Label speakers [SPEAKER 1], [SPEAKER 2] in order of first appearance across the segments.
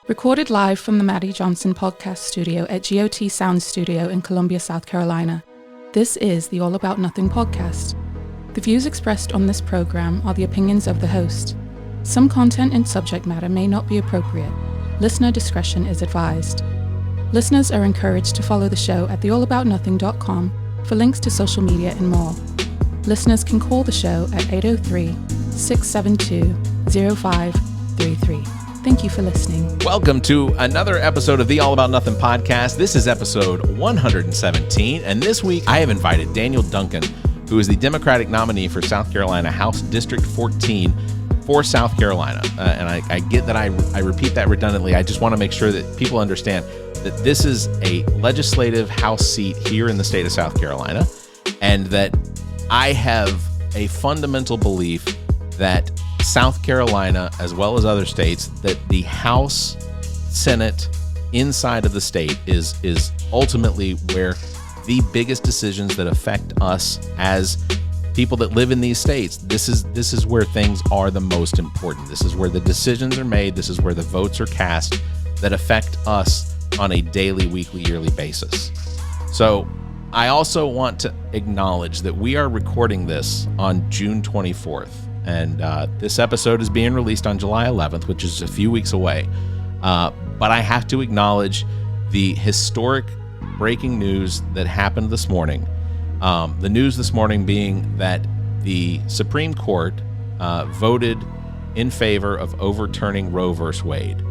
[SPEAKER 1] Recorded live from the Maddie Johnson podcast studio at GOT Sound Studio in Columbia, South Carolina. This is the All About Nothing podcast. The views expressed on this program are the opinions of the host. Some content and subject matter may not be appropriate. Listener discretion is advised. Listeners are encouraged to follow the show at theallaboutnothing.com for links to social media and more. Listeners can call the show at 803-672-0533. Thank you for listening.
[SPEAKER 2] Welcome to another episode of the All About Nothing podcast. This is episode 117, and this week I have invited Daniel Duncan, who is the Democratic nominee for South Carolina House District 14 for South Carolina. And I get that I repeat that redundantly. I just want to make sure that people understand that this is a legislative House seat here in the state of South Carolina, and that I have a fundamental belief that South Carolina, as well as other states, that the House, Senate, inside of the state is ultimately where the biggest decisions that affect us as people that live in these states, this is where things are the most important. This is where the decisions are made. This is where the votes are cast that affect us on a daily, weekly, yearly basis. So I also want to acknowledge that we are recording this on June 24th. And this episode is being released on July 11th, which is a few weeks away. But I have to acknowledge the historic breaking news that happened this morning. The news this morning being that the Supreme Court voted in favor of overturning Roe v. Wade.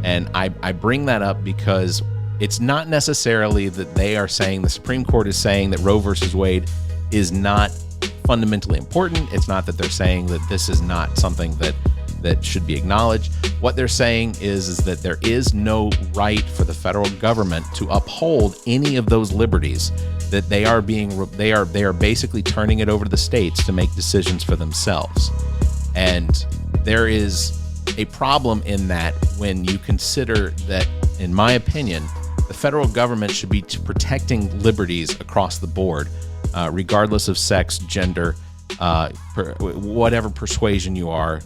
[SPEAKER 2] And I bring that up because it's not necessarily that they are saying, the Supreme Court is saying that Roe v. Wade is not fundamentally important. It's not that they're saying that this is not something that should be acknowledged. What they're saying is that there is no right for the federal government to uphold any of those liberties, that they are basically turning it over to the states to make decisions for themselves. And there is a problem in that when you consider that, in my opinion, the federal government should be protecting liberties across the board, regardless of sex, gender, whatever persuasion you are.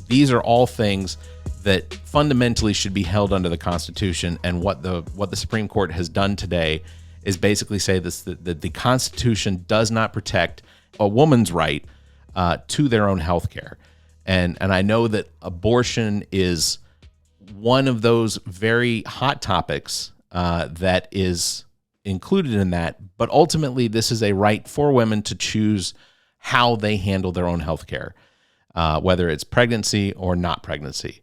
[SPEAKER 2] These are all things that fundamentally should be held under the Constitution. And what the Supreme Court has done today is basically say this, that the Constitution does not protect a woman's right to their own health care. And I know that abortion is one of those very hot topics that is included in that, but ultimately this is a right for women to choose how they handle their own health care, whether it's pregnancy or not pregnancy.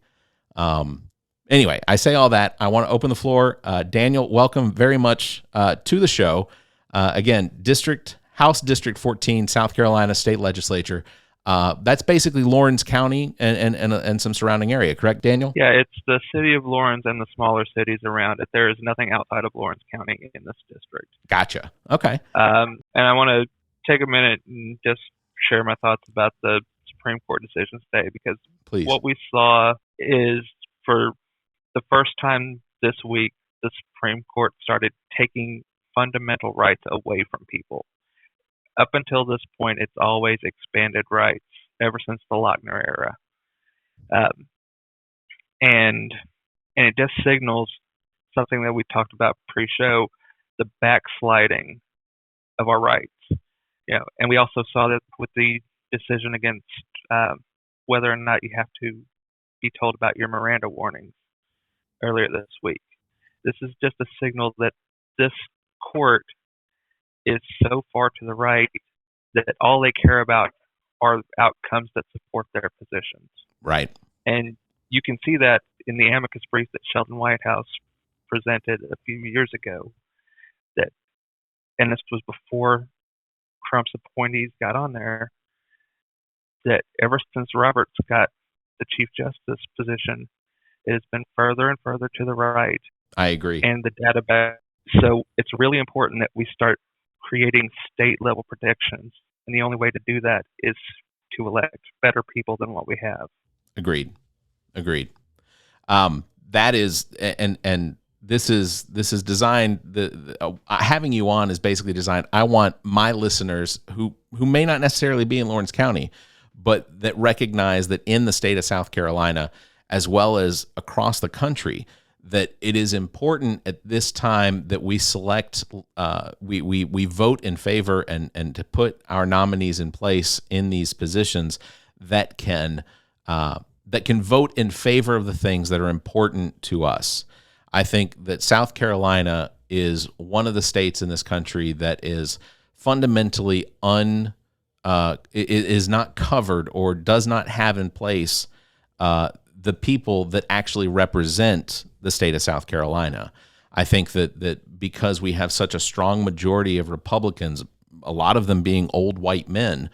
[SPEAKER 2] Anyway, I say all that. I want to open the floor. Daniel, welcome very much to the show. Again, House District 14, South Carolina State Legislature. That's basically Lawrence County and some surrounding area, correct, Daniel?
[SPEAKER 3] Yeah, it's the city of Lawrence and the smaller cities around it. There is nothing outside of Lawrence County in this district.
[SPEAKER 2] Gotcha. Okay.
[SPEAKER 3] And I want to take a minute and just share my thoughts about the Supreme Court decision today, because
[SPEAKER 2] Please.
[SPEAKER 3] What we saw is, for the first time this week, the Supreme Court started taking fundamental rights away from people. Up until this point, it's always expanded rights ever since the Lochner era. And it just signals something that we talked about pre-show, the backsliding of our rights. And we also saw that with the decision against whether or not you have to be told about your Miranda warnings earlier this week. This is just a signal that this court is so far to the right that all they care about are outcomes that support their positions.
[SPEAKER 2] Right.
[SPEAKER 3] And you can see that in the amicus brief that Sheldon Whitehouse presented a few years ago. And this was before Trump's appointees got on there, that ever since Roberts got the Chief Justice position, it has been further and further to the right.
[SPEAKER 2] I agree.
[SPEAKER 3] And the data back. So it's really important that we start creating state-level protections. And the only way to do that is to elect better people than what we have.
[SPEAKER 2] Agreed. That is, and this is designed. Having you on is basically designed. I want my listeners who may not necessarily be in Lawrence County, but that recognize that in the state of South Carolina, as well as across the country, that it is important at this time that we select, we vote in favor and to put our nominees in place in these positions that can vote in favor of the things that are important to us. I think that South Carolina is one of the states in this country that is fundamentally is not covered or does not have in place the people that actually represent the state of South Carolina. I think that because we have such a strong majority of Republicans, a lot of them being old white men,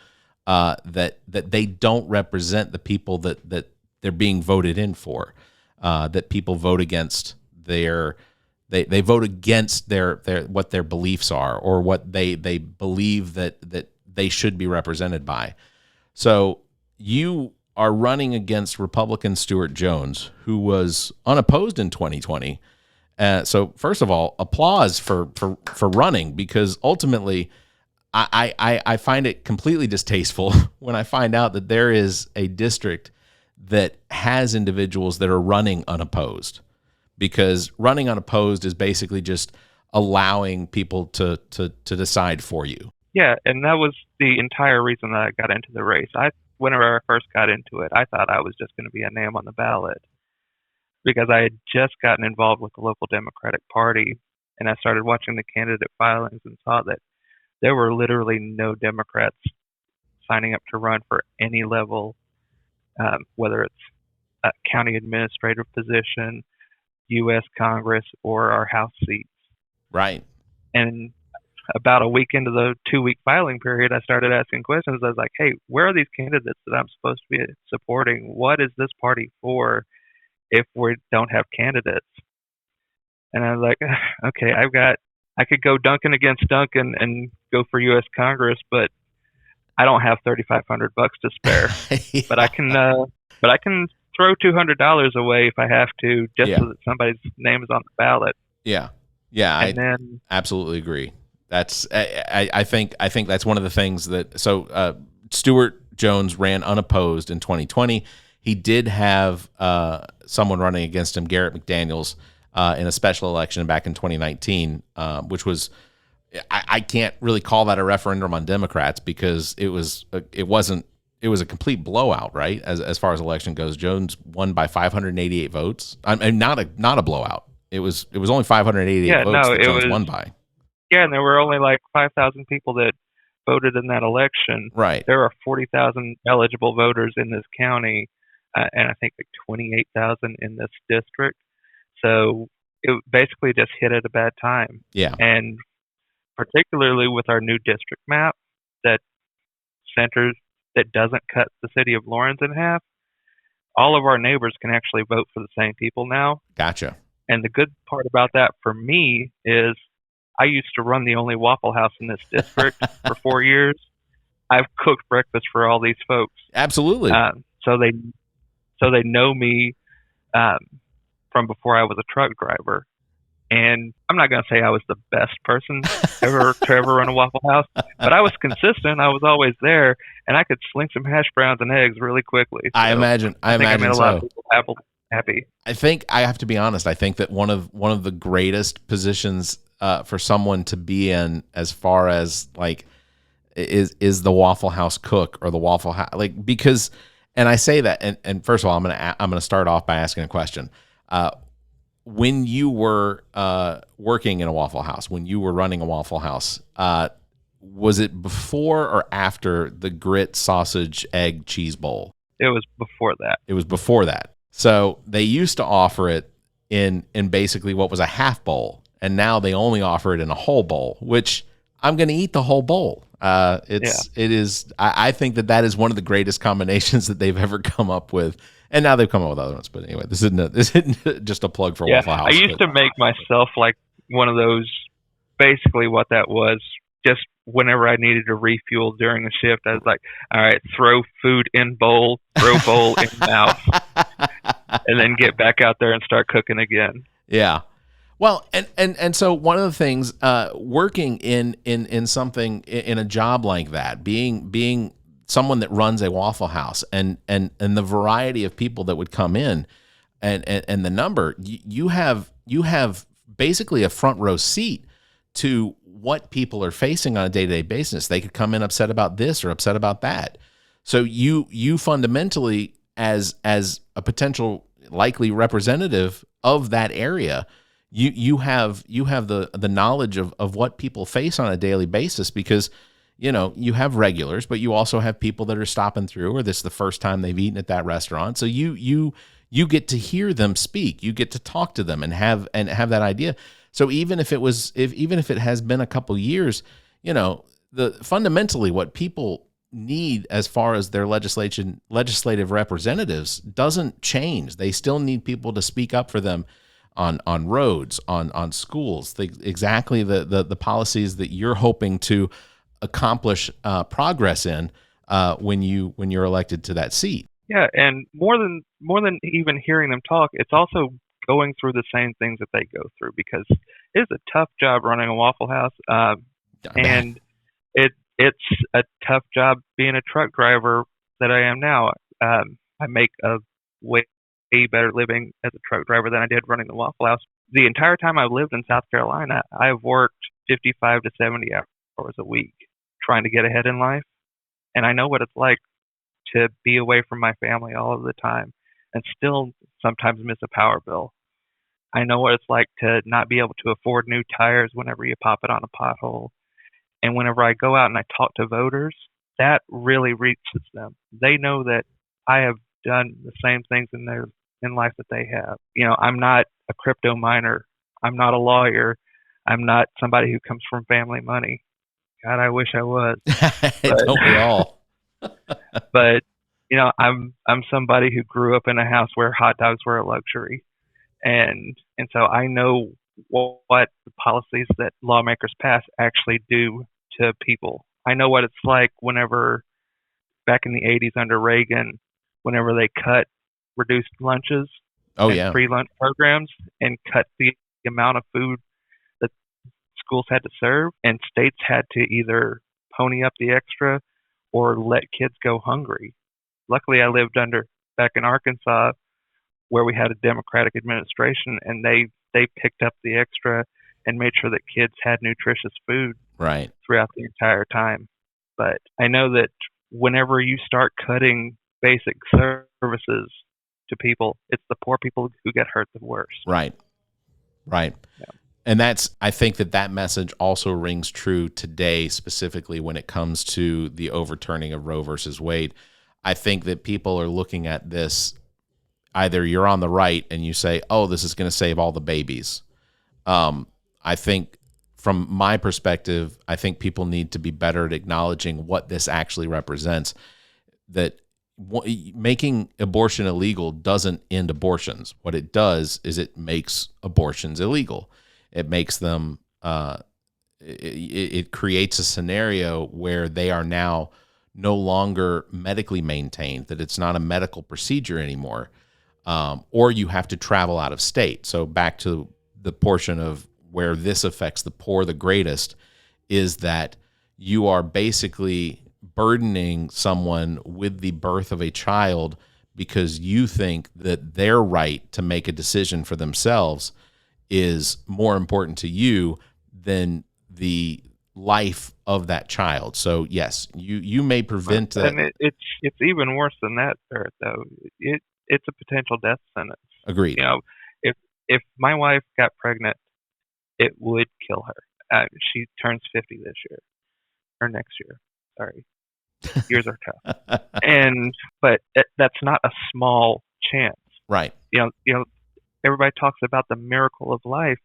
[SPEAKER 2] that they don't represent the people that they're being voted in for. That people vote against they vote against their what their beliefs are or what they believe that they should be represented by. So you are running against Republican Stuart Jones, who was unopposed in 2020. So first of all, applause for running, because ultimately I find it completely distasteful when I find out that there is a district that has individuals that are running unopposed, because running unopposed is basically just allowing people to decide for you.
[SPEAKER 3] Yeah, and that was the entire reason that I got into the race. Whenever I first got into it, I thought I was just going to be a name on the ballot, because I had just gotten involved with the local Democratic Party, and I started watching the candidate filings and saw that there were literally no Democrats signing up to run for any level, whether it's a county administrative position, U.S. Congress, or our House seats.
[SPEAKER 2] Right.
[SPEAKER 3] And about a week into the 2-week filing period, I started asking questions. I was like, hey, where are these candidates that I'm supposed to be supporting? What is this party for if we don't have candidates? And I was like, okay, I could go Duncan against Duncan and go for U.S. Congress, but I don't have $3,500 to spare.
[SPEAKER 2] Yeah.
[SPEAKER 3] But I can throw $200 away if I have to, just so that somebody's name is on the ballot.
[SPEAKER 2] Yeah,
[SPEAKER 3] then
[SPEAKER 2] absolutely agree. That's I think that's one of the things that Stuart Jones ran unopposed in 2020. He did have someone running against him, Garrett McDaniels, in a special election back in 2019, which was I can't really call that a referendum on Democrats, because it was a complete blowout, right? As far as election goes, Jones won by 588 votes. I mean, not a blowout. It was only 588 votes that Jones won by.
[SPEAKER 3] Yeah, and there were only like 5,000 people that voted in that election.
[SPEAKER 2] Right.
[SPEAKER 3] There are 40,000 eligible voters in this county, and I think like 28,000 in this district. So it basically just hit at a bad time.
[SPEAKER 2] Yeah.
[SPEAKER 3] And particularly with our new district map that doesn't cut the city of Lawrence in half, all of our neighbors can actually vote for the same people now.
[SPEAKER 2] Gotcha.
[SPEAKER 3] And the good part about that for me is I used to run the only Waffle House in this district for 4 years. I've cooked breakfast for all these folks.
[SPEAKER 2] Absolutely.
[SPEAKER 3] So they know me from before I was a truck driver. And I'm not going to say I was the best person to ever run a Waffle House, but I was consistent. I was always there, and I could sling some hash browns and eggs really quickly. So
[SPEAKER 2] I imagine
[SPEAKER 3] I made a lot of people happy.
[SPEAKER 2] I think I have to be honest. I think that one of the greatest positions for someone to be in, as far as like, is the Waffle House cook or the Waffle House, like, because, and I say that, and first of all, I'm gonna start off by asking a question. When you were working in a Waffle House, when you were running a Waffle House, was it before or after the grit sausage egg cheese bowl?
[SPEAKER 3] It was before that.
[SPEAKER 2] It was before that. So they used to offer it in basically what was a half bowl, and now they only offer it in a whole bowl, which I'm going to eat the whole bowl. It is. I think that is one of the greatest combinations that they've ever come up with. And now they've come up with other ones. But anyway, this isn't just a plug for Waffle House.
[SPEAKER 3] I used to make myself like one of those, basically what that was, just whenever I needed to refuel during a shift, I was like, all right, throw food in bowl, throw bowl in mouth, and then get back out there and start cooking again.
[SPEAKER 2] Yeah. Well, and so one of the things, working in something, in a job like that, being someone that runs a Waffle House and the variety of people that would come in, and the number, you have basically a front row seat to what people are facing on a day-to-day basis. They could come in upset about this or upset about that. So you fundamentally, as a potential likely representative of that area, you have the knowledge of what people face on a daily basis, because you have regulars, but you also have people that are stopping through, or this is the first time they've eaten at that restaurant. So you get to hear them speak, you get to talk to them and have that idea. So even if it has been a couple years, fundamentally what people need as far as their legislative representatives doesn't change. They still need people to speak up for them on roads, on schools, exactly the policies that you're hoping to accomplish progress in when you're elected to that seat.
[SPEAKER 3] Yeah, and more than even hearing them talk, it's also going through the same things that they go through, because it's a tough job running a Waffle House, and it's a tough job being a truck driver that I am now. I make a way better living as a truck driver than I did running the Waffle House. The entire time I've lived in South Carolina, I've worked 55 to 70 hours a week trying to get ahead in life, and I know what it's like to be away from my family all of the time and still sometimes miss a power bill. I know what it's like to not be able to afford new tires whenever you pop it on a pothole. And whenever I go out and I talk to voters, that really reaches them. They know that I have done the same things in life that they have. I'm not a crypto miner. I'm not a lawyer. I'm not somebody who comes from family money. God, I wish I was.
[SPEAKER 2] Don't we all?
[SPEAKER 3] But I'm somebody who grew up in a house where hot dogs were a luxury, and so I know what the policies that lawmakers pass actually do to people. I know what it's like whenever back in the 80s under Reagan, whenever they cut reduced lunches and free lunch programs and cut the amount of food that schools had to serve, and states had to either pony up the extra or let kids go hungry. Luckily, I lived back in Arkansas, where we had a Democratic administration, and they picked up the extra and made sure that kids had nutritious food throughout the entire time. But I know that whenever you start cutting basic services to people, it's the poor people who get hurt the worst.
[SPEAKER 2] Right. Yeah. And I think that message also rings true today, specifically when it comes to the overturning of Roe versus Wade. I think that people are looking at this, either you're on the right and you say, oh, this is going to save all the babies. I think from my perspective, I think people need to be better at acknowledging what this actually represents, that making abortion illegal doesn't end abortions. What it does is it makes abortions illegal. It makes them, it creates a scenario where they are now no longer medically maintained, that it's not a medical procedure anymore, or you have to travel out of state. So back to the portion of where this affects the poor the greatest, is that you are basically burdening someone with the birth of a child because you think that their right to make a decision for themselves is more important to you than the life of that child. So yes, you may prevent that.
[SPEAKER 3] And it's even worse than that, Barrett, though. It's a potential death sentence.
[SPEAKER 2] Agreed.
[SPEAKER 3] If my wife got pregnant, it would kill her. She turns 50 this year or next year. Sorry, years are tough. But that's not a small chance.
[SPEAKER 2] Right.
[SPEAKER 3] Everybody talks about the miracle of life,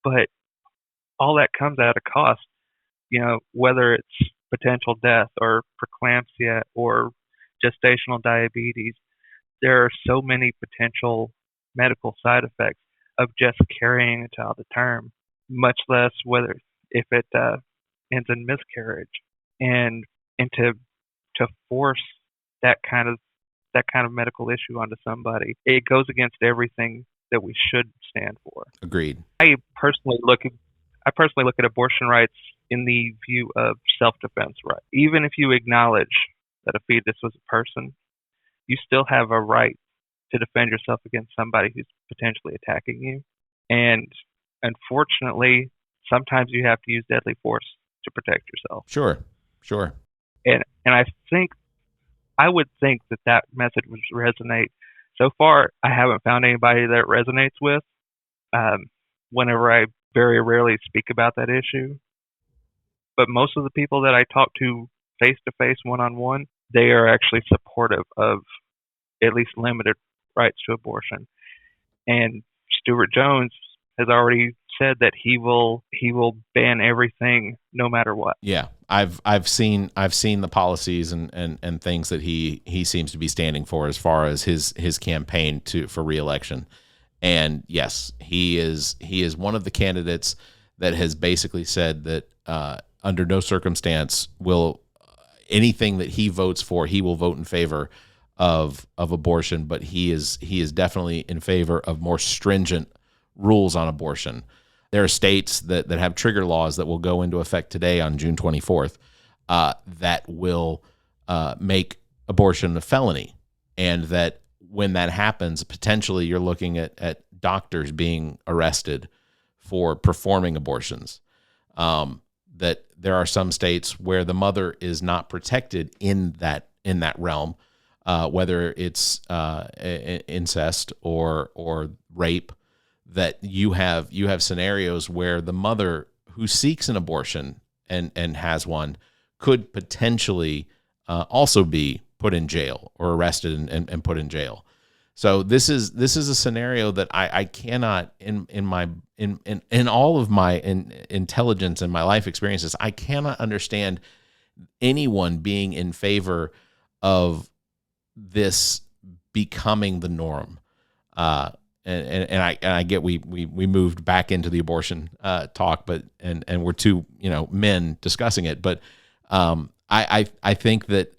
[SPEAKER 3] but all that comes at a cost. Whether it's potential death or preeclampsia or gestational diabetes, there are so many potential medical side effects of just carrying a child to term, much less if it ends in miscarriage. And to force that kind of medical issue onto somebody, it goes against everything that we should stand for.
[SPEAKER 2] Agreed.
[SPEAKER 3] I personally look at abortion rights in the view of self-defense rights. Even if you acknowledge that a fetus was a person, you still have a right to defend yourself against somebody who's potentially attacking you. And unfortunately, sometimes you have to use deadly force to protect yourself.
[SPEAKER 2] Sure.
[SPEAKER 3] And I would think that message would resonate. So far, I haven't found anybody that it resonates with. Whenever I very rarely speak about that issue, but most of the people that I talk to face to face, one-on-one, they are actually supportive of at least limited rights to abortion. And Stuart Jones has already said that he will ban everything no matter what.
[SPEAKER 2] Yeah, I've seen the policies and things that he seems to be standing for as far as his campaign for re-election. And yes, he is one of the candidates that has basically said that under no circumstance will anything that he votes for, he will vote in favor of abortion, but he is definitely in favor of more stringent rules on abortion. There are states that have trigger laws that will go into effect today on June 24th that will make abortion a felony, and that when that happens, potentially you're looking at doctors being arrested for performing abortions. That there are some states where the mother is not protected in that realm, whether it's incest or rape. That you have scenarios where the mother who seeks an abortion and has one could potentially also be put in jail or arrested and put in jail. So this is a scenario that I cannot in all of my intelligence and my life experiences, I cannot understand anyone being in favor of this becoming the norm. And I get we moved back into the abortion talk, but and we're two men discussing it, but I think that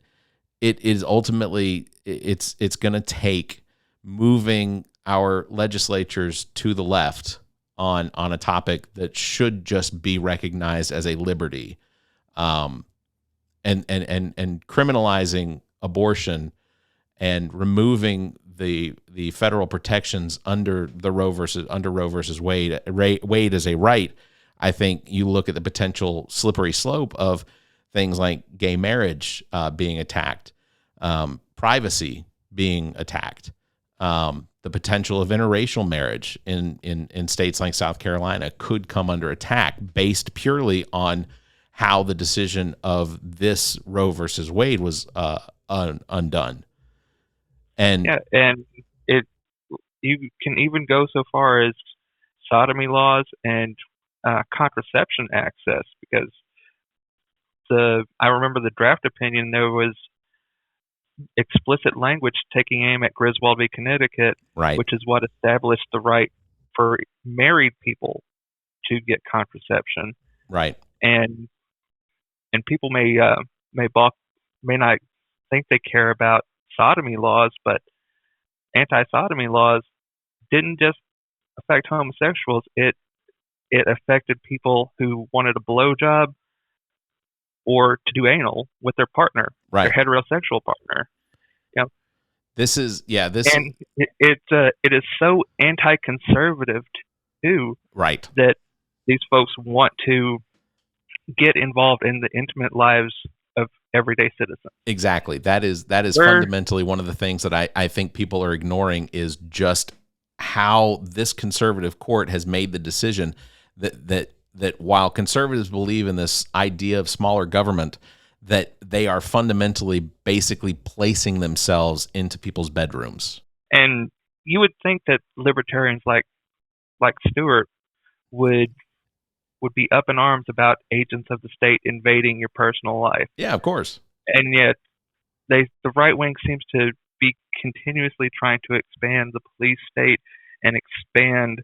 [SPEAKER 2] it is ultimately it's going to take moving our legislatures to the left on a topic that should just be recognized as a liberty, and criminalizing abortion and removing the federal protections under Roe versus Wade as a right. I think you look at the potential slippery slope of things like gay marriage being attacked, privacy being attacked, the potential of interracial marriage in states like South Carolina could come under attack based purely on how the decision of this Roe versus Wade was undone. And
[SPEAKER 3] you can even go so far as sodomy laws and contraception access, because I remember the draft opinion, there was explicit language taking aim at Griswold v. Connecticut,
[SPEAKER 2] right,
[SPEAKER 3] which is what established the right for married people to get contraception.
[SPEAKER 2] Right.
[SPEAKER 3] And people may not think they care about sodomy laws, but anti-sodomy laws didn't just affect homosexuals. It affected people who wanted a blowjob or to do anal with their partner,
[SPEAKER 2] right,
[SPEAKER 3] their heterosexual partner. And it is so anti-conservative too,
[SPEAKER 2] right,
[SPEAKER 3] that these folks want to get involved in the intimate lives of everyday citizens.
[SPEAKER 2] Exactly. That is fundamentally one of the things that I think people are ignoring, is just how this conservative court has made the decision that while conservatives believe in this idea of smaller government, that they are fundamentally basically placing themselves into people's bedrooms.
[SPEAKER 3] And you would think that libertarians like Stewart would be up in arms about agents of the state invading your personal life.
[SPEAKER 2] Yeah, of course.
[SPEAKER 3] And yet the right wing seems to be continuously trying to expand the police state and expand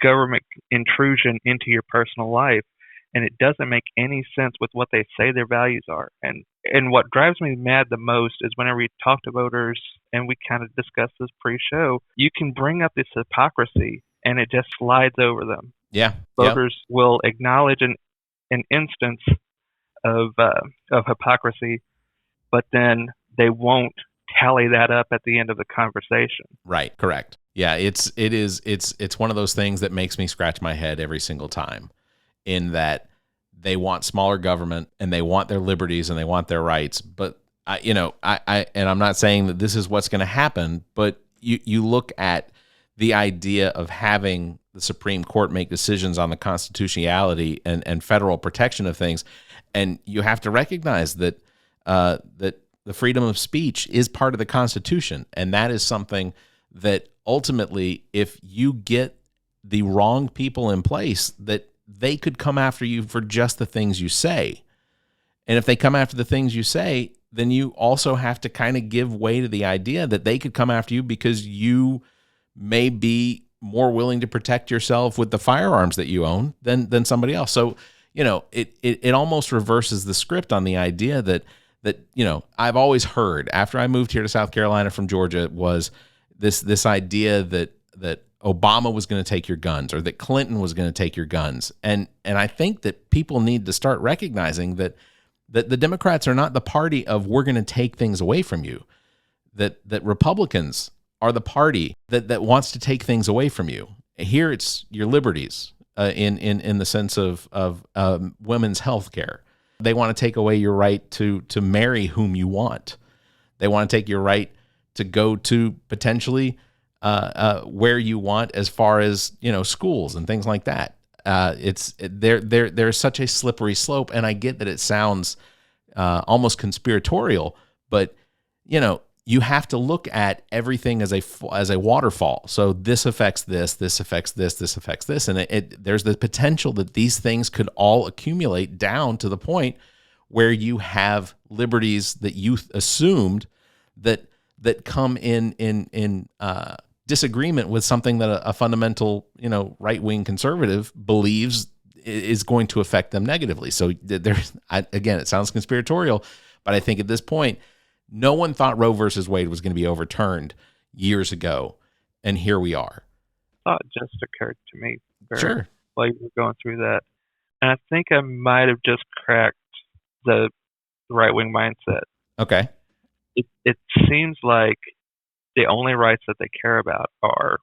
[SPEAKER 3] government intrusion into your personal life. And it doesn't make any sense with what they say their values are. And what drives me mad the most is whenever you talk to voters, and we kind of discussed this pre-show, you can bring up this hypocrisy and it just slides over them.
[SPEAKER 2] Yeah.
[SPEAKER 3] Voters will acknowledge an instance of hypocrisy, but then they won't tally that up at the end of the conversation.
[SPEAKER 2] Right. Correct. Yeah. It's one of those things that makes me scratch my head every single time, in that they want smaller government and they want their liberties and they want their rights. But and I'm not saying that this is what's going to happen, but you look at the idea of having the Supreme Court make decisions on the constitutionality and federal protection of things, and you have to recognize that that the freedom of speech is part of the Constitution, and that is something that ultimately, if you get the wrong people in place, that they could come after you for just the things you say. And if they come after the things you say, then you also have to kind of give way to the idea that they could come after you because you may be more willing to protect yourself with the firearms that you own than somebody else. So, it almost reverses the script on the idea that I've always heard after I moved here to South Carolina from Georgia, was this idea that Obama was going to take your guns, or that Clinton was going to take your guns. And I think that people need to start recognizing that the Democrats are not the party of we're going to take things away from you, that Republicans are the party that wants to take things away from you. Here it's your liberties in the sense of women's health care. They want to take away your right to marry whom you want. They want to take your right to go to potentially where you want, as far as schools and things like that. There's such a slippery slope, and I get that it sounds almost conspiratorial, but you have to look at everything as a waterfall. So this affects this, this affects this, this affects this, and there's the potential that these things could all accumulate down to the point where you have liberties that you assumed that come in disagreement with something that a fundamental, right-wing conservative believes is going to affect them negatively. So again, it sounds conspiratorial, but I think at this point, no one thought Roe versus Wade was going to be overturned years ago, and here we are.
[SPEAKER 3] Thought just occurred to me, Barrett,
[SPEAKER 2] sure,
[SPEAKER 3] while you were going through that, and I think I might have just cracked the right-wing mindset.
[SPEAKER 2] Okay.
[SPEAKER 3] It seems like the only rights that they care about are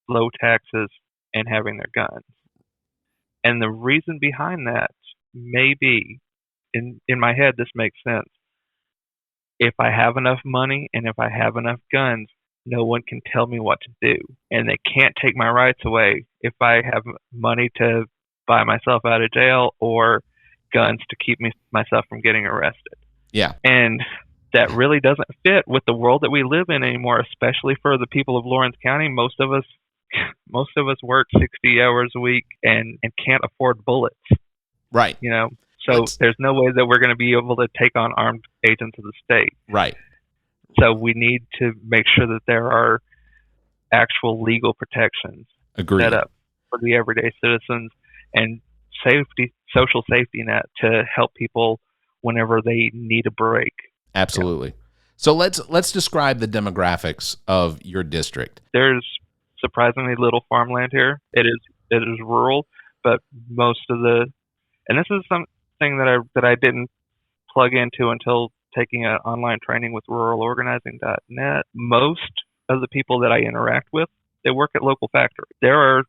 [SPEAKER 3] low taxes and having their guns. And the reason behind that may be, in my head, this makes sense. If I have enough money and if I have enough guns, no one can tell me what to do. And they can't take my rights away if I have money to buy myself out of jail or guns to keep myself from getting arrested.
[SPEAKER 2] Yeah.
[SPEAKER 3] And that really doesn't fit with the world that we live in anymore, especially for the people of Lawrence County. Most of us work 60 hours a week and can't afford bullets.
[SPEAKER 2] Right.
[SPEAKER 3] So there's no way that we're going to be able to take on armed agents of the state.
[SPEAKER 2] Right.
[SPEAKER 3] So we need to make sure that there are actual legal protections set up for the everyday citizens and social safety net to help people whenever they need a break.
[SPEAKER 2] Absolutely. Yeah. So let's describe the demographics of your district.
[SPEAKER 3] There's surprisingly little farmland here. It is rural, but most of and this is something that I didn't plug into until taking an online training with ruralorganizing.net. Most of the people that I interact with, they work at local factories. There are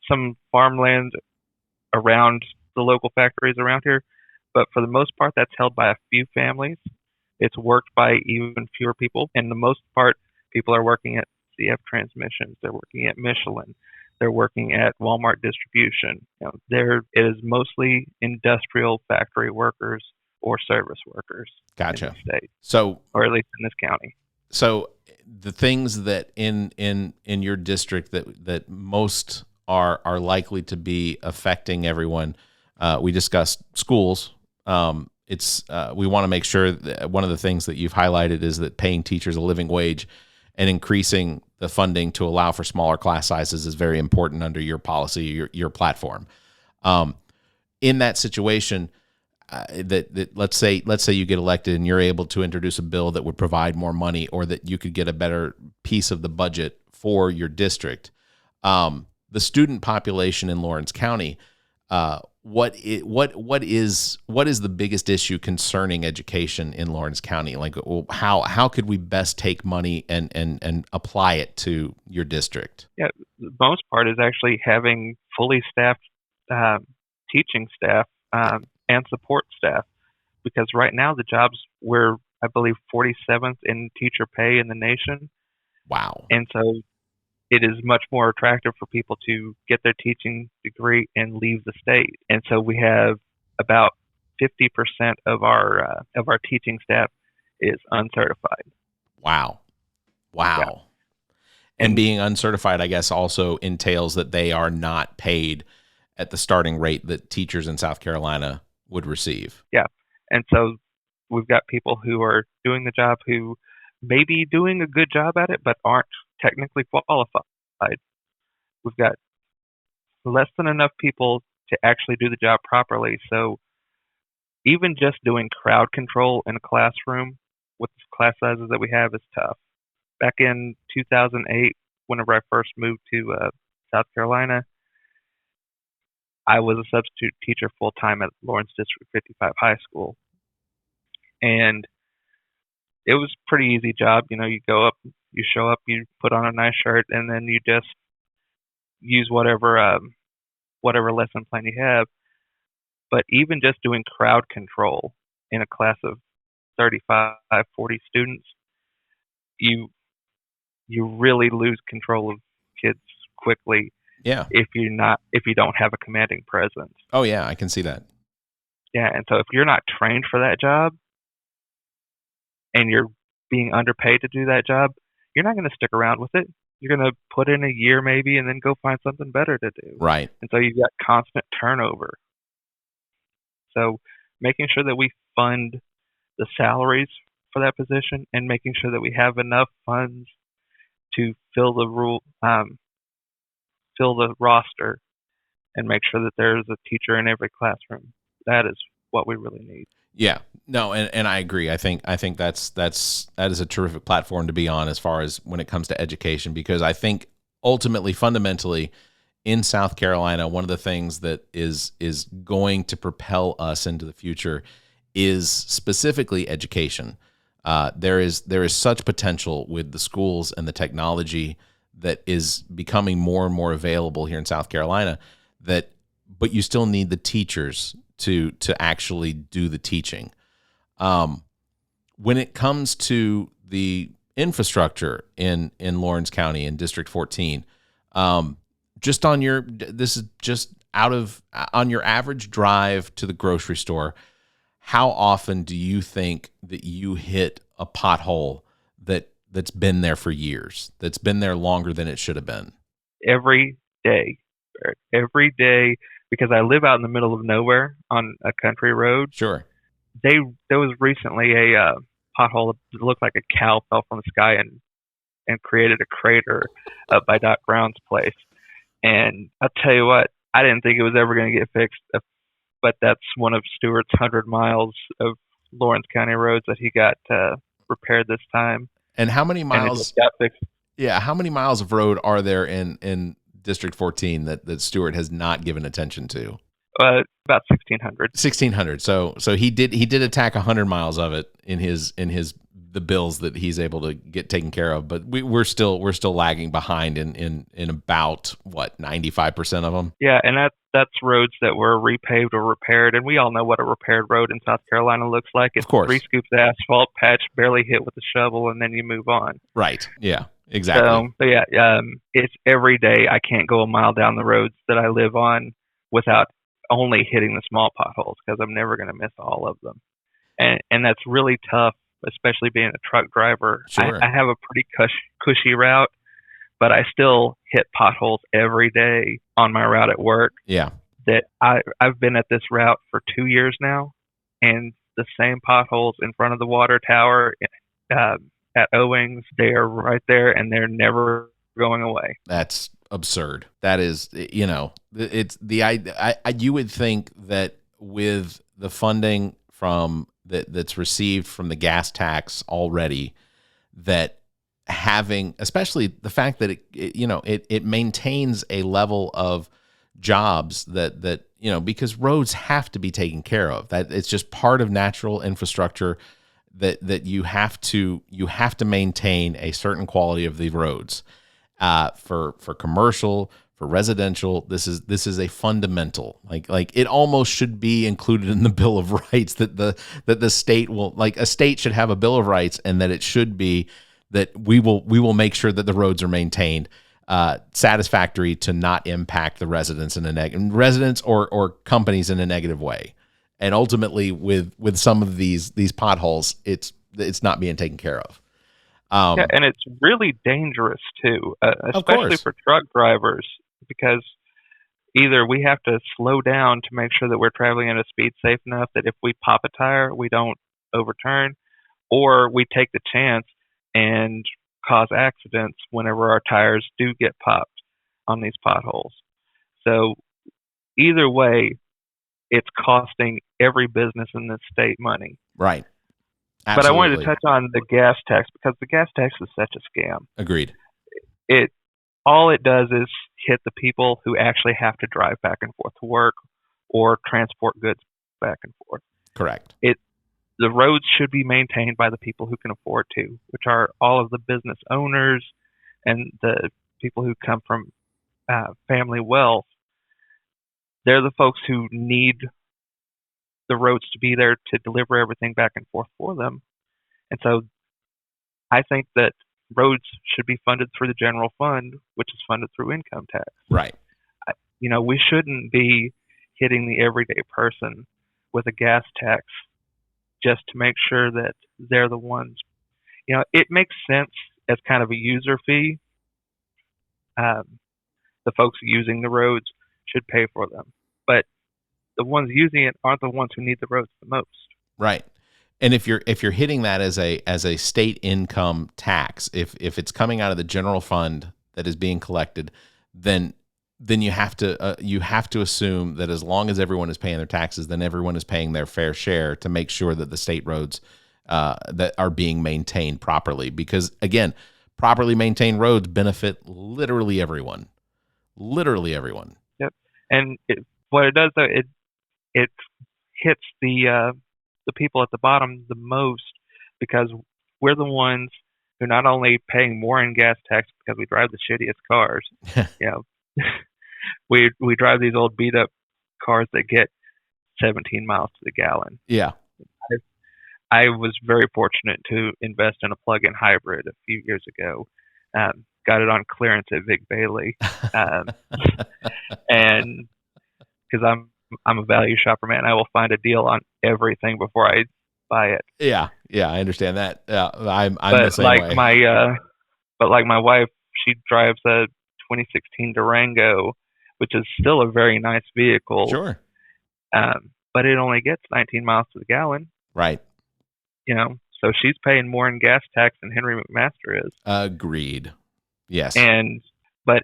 [SPEAKER 3] some farmland around the local factories around here, but for the most part, that's held by a few families. It's worked by even fewer people, and the most part, people are working at CF Transmissions. They're working at Michelin. They're working at Walmart Distribution. It is mostly industrial factory workers or service workers.
[SPEAKER 2] Gotcha.
[SPEAKER 3] In the state,
[SPEAKER 2] so,
[SPEAKER 3] or at least in this county.
[SPEAKER 2] So, the things that in your district that most are likely to be affecting everyone, we discussed schools. We want to make sure that one of the things that you've highlighted is that paying teachers a living wage and increasing the funding to allow for smaller class sizes is very important under your policy, your platform. In that situation, that let's say you get elected and you're able to introduce a bill that would provide more money, or that you could get a better piece of the budget for your district. The student population in Lawrence County, what is the biggest issue concerning education in Lawrence County? Like, how could we best take money and apply it to your district?
[SPEAKER 3] Yeah, the most part is actually having fully staffed teaching staff and support staff, because right now the jobs, we're, I believe, 47th in teacher pay in the nation.
[SPEAKER 2] Wow.
[SPEAKER 3] And so it is much more attractive for people to get their teaching degree and leave the state. And so we have about 50% of our teaching staff is uncertified.
[SPEAKER 2] Wow.
[SPEAKER 3] Yeah.
[SPEAKER 2] And being uncertified, I guess, also entails that they are not paid at the starting rate that teachers in South Carolina would receive.
[SPEAKER 3] Yeah. And so we've got people who are doing the job who may be doing a good job at it, but aren't technically qualified. We've got less than enough people to actually do the job properly. So even just doing crowd control in a classroom with the class sizes that we have is tough. Back in 2008, whenever I first moved to South Carolina, I was a substitute teacher full-time at Lawrence District 55 High School. And it was a pretty easy job. You know, you go up, you show up, you put on a nice shirt, and then you just use whatever lesson plan you have. But even just doing crowd control in a class of 35, 40 students, you really lose control of kids quickly.
[SPEAKER 2] Yeah.
[SPEAKER 3] If you don't have a commanding presence.
[SPEAKER 2] Oh yeah, I can see that.
[SPEAKER 3] Yeah, and so if you're not trained for that job and you're being underpaid to do that job, you're not going to stick around with it. You're going to put in a year maybe and then go find something better to do.
[SPEAKER 2] Right.
[SPEAKER 3] And so you've got constant turnover. So making sure that we fund the salaries for that position and making sure that we have enough funds to fill the roster and make sure that there's a teacher in every classroom. That is what we really need.
[SPEAKER 2] Yeah, no, and I agree. I think that is a terrific platform to be on as far as when it comes to education, because I think ultimately, fundamentally, in South Carolina, one of the things that is going to propel us into the future is specifically education. There is such potential with the schools and the technology that is becoming more and more available here in South Carolina, but you still need the teachers to actually do the teaching. When it comes to the infrastructure in Lawrence County in District 14, just on your average drive to the grocery store, how often do you think that you hit a pothole that's been there for years, that's been there longer than it should have been?
[SPEAKER 3] Every day, because I live out in the middle of nowhere on a country road.
[SPEAKER 2] Sure.
[SPEAKER 3] There was recently a pothole that looked like a cow fell from the sky and created a crater up by Doc Brown's place. And I'll tell you what, I didn't think it was ever going to get fixed, but that's one of Stewart's 100 miles of Lawrence County roads that he got repaired this time.
[SPEAKER 2] And how many miles?
[SPEAKER 3] And it just got fixed.
[SPEAKER 2] Yeah, how many miles of road are there in District 14 that Stewart has not given attention to?
[SPEAKER 3] About 1,600.
[SPEAKER 2] 1,600. So he did attack 100 miles of it in the bills that he's able to get taken care of, but we're still lagging behind in about 95% of them.
[SPEAKER 3] Yeah, and that's roads that were repaved or repaired, and we all know what a repaired road in South Carolina looks like. It's
[SPEAKER 2] of course
[SPEAKER 3] 3 scoops of asphalt, patch, barely hit with a shovel, and then you move on.
[SPEAKER 2] Right. Yeah. Exactly.
[SPEAKER 3] So, but yeah, it's every day. I can't go a mile down the roads that I live on without only hitting the small potholes, because I'm never going to miss all of them, and that's really tough, especially being a truck driver.
[SPEAKER 2] Sure.
[SPEAKER 3] I have a pretty cushy route, but I still hit potholes every day on my route at work.
[SPEAKER 2] Yeah.
[SPEAKER 3] That I've been at this route for 2 years now, and the same potholes in front of the water tower at Owings, they are right there, and they're never going away.
[SPEAKER 2] That's absurd. That is, it's you would think that with the funding that's received from the gas tax already, that having, especially the fact that it maintains a level of jobs that because roads have to be taken care of. That it's just part of natural infrastructure that you have to maintain a certain quality of the roads. For commercial, for residential, this is a fundamental. Like it almost should be included in the Bill of Rights that the state will, like, a state should have a Bill of Rights, and that it should be that we will make sure that the roads are maintained satisfactory to not impact the residents residents or companies in a negative way. And ultimately, with some of these potholes, it's not being taken care of.
[SPEAKER 3] And it's really dangerous too, especially for truck drivers, because either we have to slow down to make sure that we're traveling at a speed safe enough that if we pop a tire, we don't overturn, or we take the chance and cause accidents whenever our tires do get popped on these potholes. So either way, it's costing every business in this state money.
[SPEAKER 2] Right. Absolutely.
[SPEAKER 3] But I wanted to touch on the gas tax, because the gas tax is such a scam.
[SPEAKER 2] Agreed.
[SPEAKER 3] All it does is hit the people who actually have to drive back and forth to work or transport goods back and forth.
[SPEAKER 2] Correct.
[SPEAKER 3] The roads should be maintained by the people who can afford to, which are all of the business owners and the people who come from family wealth. They're the folks who need the roads to be there to deliver everything back and forth for them. And so I think that roads should be funded through the general fund, which is funded through income tax.
[SPEAKER 2] Right.
[SPEAKER 3] We shouldn't be hitting the everyday person with a gas tax just to make sure that they're the ones. It makes sense as kind of a user fee. The folks using the roads should pay for them, but the ones using it aren't the ones who need the roads the most. Right.
[SPEAKER 2] And if you're hitting that as a state income tax, if it's coming out of the general fund that is being collected, then you have to assume that as long as everyone is paying their taxes, then everyone is paying their fair share to make sure that the state roads that are being maintained properly. Because again, properly maintained roads benefit literally everyone. Literally everyone.
[SPEAKER 3] Yep. And what it does, though, it hits the people at the bottom the most, because we're the ones who not only paying more in gas tax because we drive the shittiest cars. We drive these old beat up cars that get 17 miles to the gallon.
[SPEAKER 2] Yeah.
[SPEAKER 3] I was very fortunate to invest in a plug-in hybrid a few years ago. Got it on clearance at Vic Bailey, and because I'm a value shopper, man, I will find a deal on everything before I buy it.
[SPEAKER 2] Yeah, I understand that. I'm the same way.
[SPEAKER 3] But like my wife, she drives a 2016 Durango, which is still a very nice vehicle.
[SPEAKER 2] Sure.
[SPEAKER 3] But it only gets 19 miles to the gallon.
[SPEAKER 2] Right.
[SPEAKER 3] So she's paying more in gas tax than Henry McMaster is.
[SPEAKER 2] Agreed. Yes.
[SPEAKER 3] But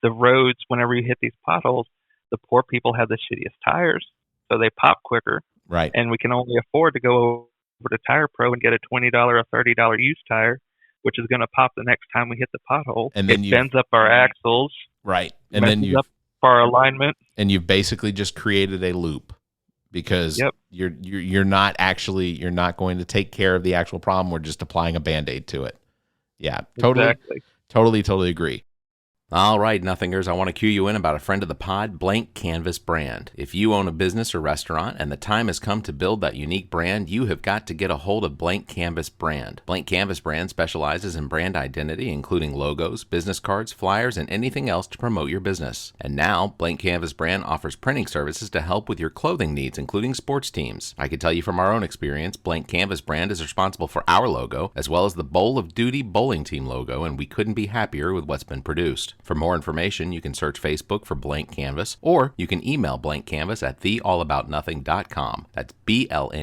[SPEAKER 3] the roads, whenever you hit these potholes, the poor people have the shittiest tires, so they pop quicker.
[SPEAKER 2] Right.
[SPEAKER 3] And we can only afford to go over to Tire Pro and get a $20 or $30 used tire, which is going to pop the next time we hit the pothole. And then it bends up our axles.
[SPEAKER 2] Right. And then
[SPEAKER 3] up our alignment.
[SPEAKER 2] And you've basically just created a loop, because you're not going to take care of the actual problem. We're just applying a Band-Aid to it. Yeah. Totally.
[SPEAKER 3] Exactly.
[SPEAKER 2] Totally agree. All right, Nothingers, I want to cue you in about a friend of the pod, Blank Canvas Brand. If you own a business or restaurant and the time has come to build that unique brand, you have got to get a hold of Blank Canvas Brand. Blank Canvas Brand specializes in brand identity, including logos, business cards, flyers, and anything else to promote your business. And now, Blank Canvas Brand offers printing services to help with your clothing needs, including sports teams. I can tell you from our own experience, Blank Canvas Brand is responsible for our logo, as well as the Bowl of Duty bowling team logo, and we couldn't be happier with what's been produced. For more information, you can search Facebook for Blank Canvas, or you can email Blank Canvas at theallaboutnothing.com. That's BLNKCANVS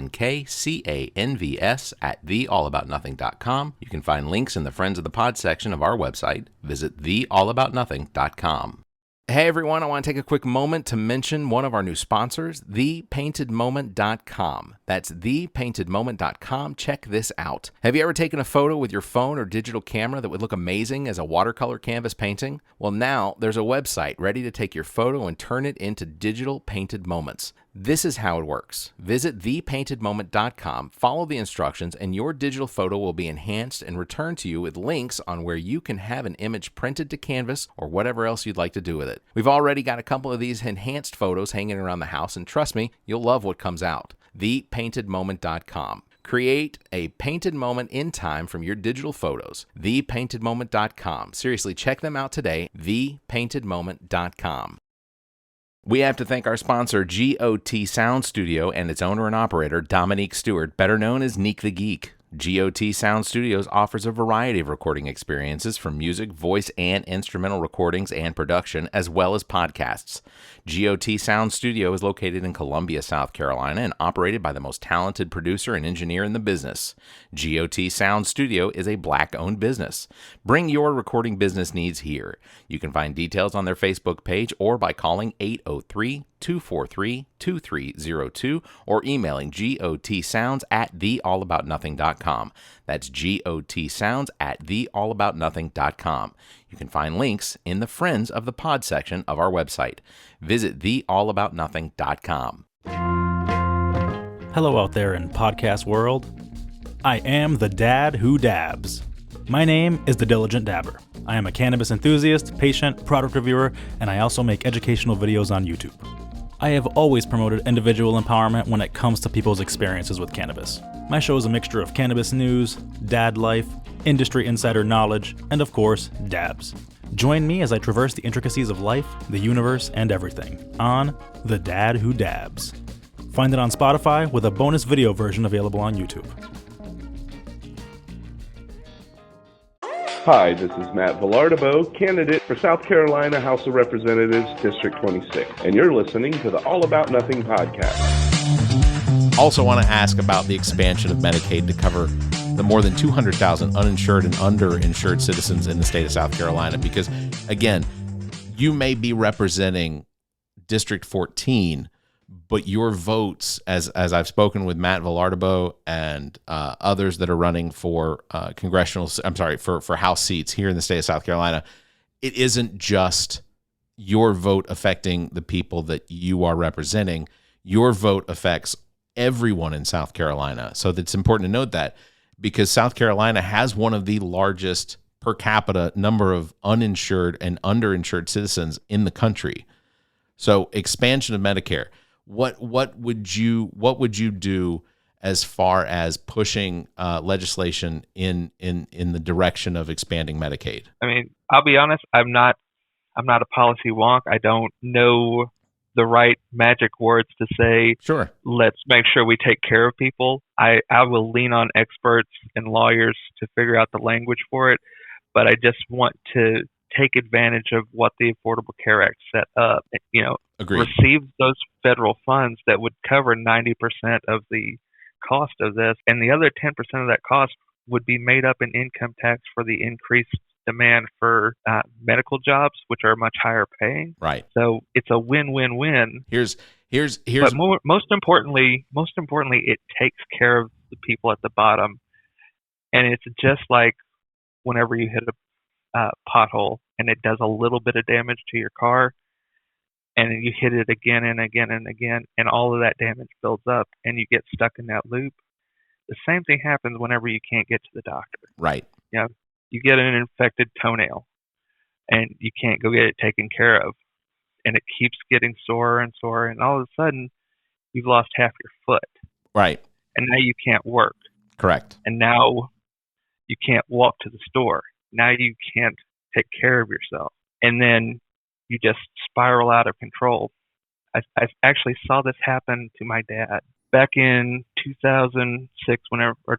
[SPEAKER 2] at theallaboutnothing.com. You can find links in the Friends of the Pod section of our website. Visit theallaboutnothing.com. Hey everyone, I want to take a quick moment to mention one of our new sponsors, thepaintedmoment.com. That's thepaintedmoment.com. Check this out. Have you ever taken a photo with your phone or digital camera that would look amazing as a watercolor canvas painting? Well, now there's a website ready to take your photo and turn it into digital painted moments. This is how it works. Visit thepaintedmoment.com, follow the instructions, and your digital photo will be enhanced and returned to you with links on where you can have an image printed to canvas or whatever else you'd like to do with it. We've already got a couple of these enhanced photos hanging around the house, and trust me, you'll love what comes out. Thepaintedmoment.com. Create a painted moment in time from your digital photos. Thepaintedmoment.com. Seriously, check them out today. Thepaintedmoment.com. We have to thank our sponsor, GOT Sound Studio, and its owner and operator, Dominique Stewart, better known as Neek the Geek. GOT Sound Studios offers a variety of recording experiences from music, voice, and instrumental recordings and production, as well as podcasts. GOT Sound Studio is located in Columbia, South Carolina, and operated by the most talented producer and engineer in the business. GOT Sound Studio is a Black-owned business. Bring your recording business needs here. You can find details on their Facebook page or by calling 803-243-2302 or emailing gotsounds@theallaboutnothing.com. That's gotsounds@theallaboutnothing.com. You can find links in the Friends of the Pod section of our website. Visit theallaboutnothing.com.
[SPEAKER 4] Hello out there in podcast world. I am the dad who dabs. My name is the Diligent Dabber. I am a cannabis enthusiast, patient, product reviewer, and I also make educational videos on YouTube. I have always promoted individual empowerment when it comes to people's experiences with cannabis. My show is a mixture of cannabis news, dad life, industry insider knowledge, and of course, dabs. Join me as I traverse the intricacies of life, the universe, and everything on The Dad Who Dabs. Find it on Spotify with a bonus video version available on YouTube.
[SPEAKER 5] Hi, this is Matt Villardebeau, candidate for South Carolina House of Representatives, District 26, and you're listening to the All About Nothing podcast.
[SPEAKER 2] Also want to ask about the expansion of Medicaid to cover the more than 200,000 uninsured and underinsured citizens in the state of South Carolina, because, again, you may be representing District 14, but your votes, as I've spoken with Matt Villardebeau and others that are running for for House seats here in the state of South Carolina, it isn't just your vote affecting the people that you are representing. Your vote affects everyone in South Carolina. So it's important to note that, because South Carolina has one of the largest per capita number of uninsured and underinsured citizens in the country. So expansion of Medicare. What would you do as far as pushing legislation in the direction of expanding Medicaid?
[SPEAKER 3] I mean, I'll be honest, I'm not a policy wonk. I don't know the right magic words to say,
[SPEAKER 2] sure,
[SPEAKER 3] let's make sure we take care of people. I will lean on experts and lawyers to figure out the language for it, but I just want to take advantage of what the Affordable Care Act set up.
[SPEAKER 2] Agreed.
[SPEAKER 3] Receive those federal funds that would cover 90% of the cost of this, and the other 10% of that cost would be made up in income tax for the increased demand for medical jobs, which are much higher paying.
[SPEAKER 2] Right.
[SPEAKER 3] So it's a win-win-win.
[SPEAKER 2] Here's.
[SPEAKER 3] But most importantly, it takes care of the people at the bottom, and it's just like whenever you hit a pothole and it does a little bit of damage to your car, and you hit it again and again and again, and all of that damage builds up, and you get stuck in that loop. The same thing happens whenever you can't get to the doctor.
[SPEAKER 2] Right.
[SPEAKER 3] You get an infected toenail, and you can't go get it taken care of, and it keeps getting sorer and sorer, and all of a sudden, you've lost half your foot.
[SPEAKER 2] Right.
[SPEAKER 3] And now you can't work.
[SPEAKER 2] Correct.
[SPEAKER 3] And now you can't walk to the store. Now you can't take care of yourself. And then you just spiral out of control. I actually saw this happen to my dad back in 2006,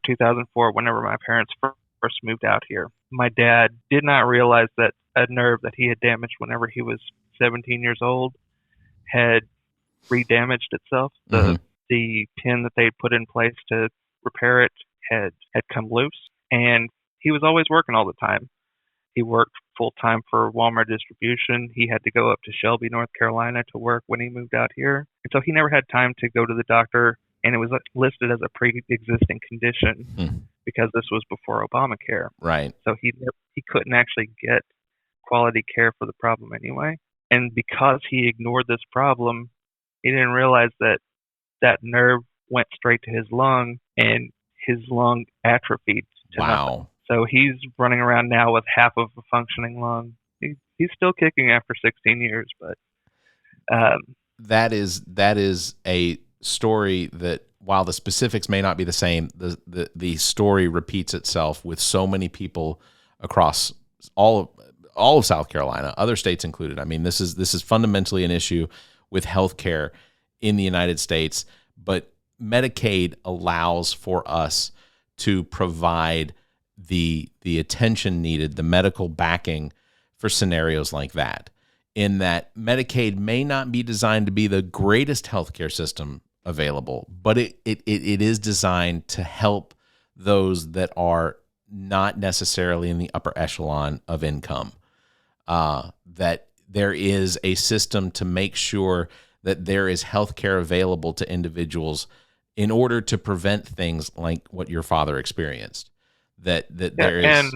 [SPEAKER 3] 2004, whenever my parents first moved out here. My dad did not realize that a nerve that he had damaged whenever he was 17 years old had re-damaged itself. The pin that they put in place to repair it had come loose, and he was always working all the time. He worked full-time for Walmart distribution. He had to go up to Shelby, North Carolina to work when he moved out here. And so he never had time to go to the doctor, and it was listed as a pre-existing condition because this was before Obamacare.
[SPEAKER 2] Right.
[SPEAKER 3] So he couldn't actually get quality care for the problem anyway. And because he ignored this problem, he didn't realize that that nerve went straight to his lung, and his lung atrophied to nothing. So he's running around now with half of a functioning lung. He's still kicking after 16 years, but
[SPEAKER 2] that is a story that, while the specifics may not be the same, the story repeats itself with so many people across all of South Carolina, other states included. I mean, this is fundamentally an issue with healthcare in the United States, but Medicaid allows for us to provide the attention needed, the medical backing for scenarios like that. In that Medicaid may not be designed to be the greatest healthcare system available, but it is designed to help those that are not necessarily in the upper echelon of income. That there is a system to make sure that there is healthcare available to individuals in order to prevent things like what your father experienced. There is.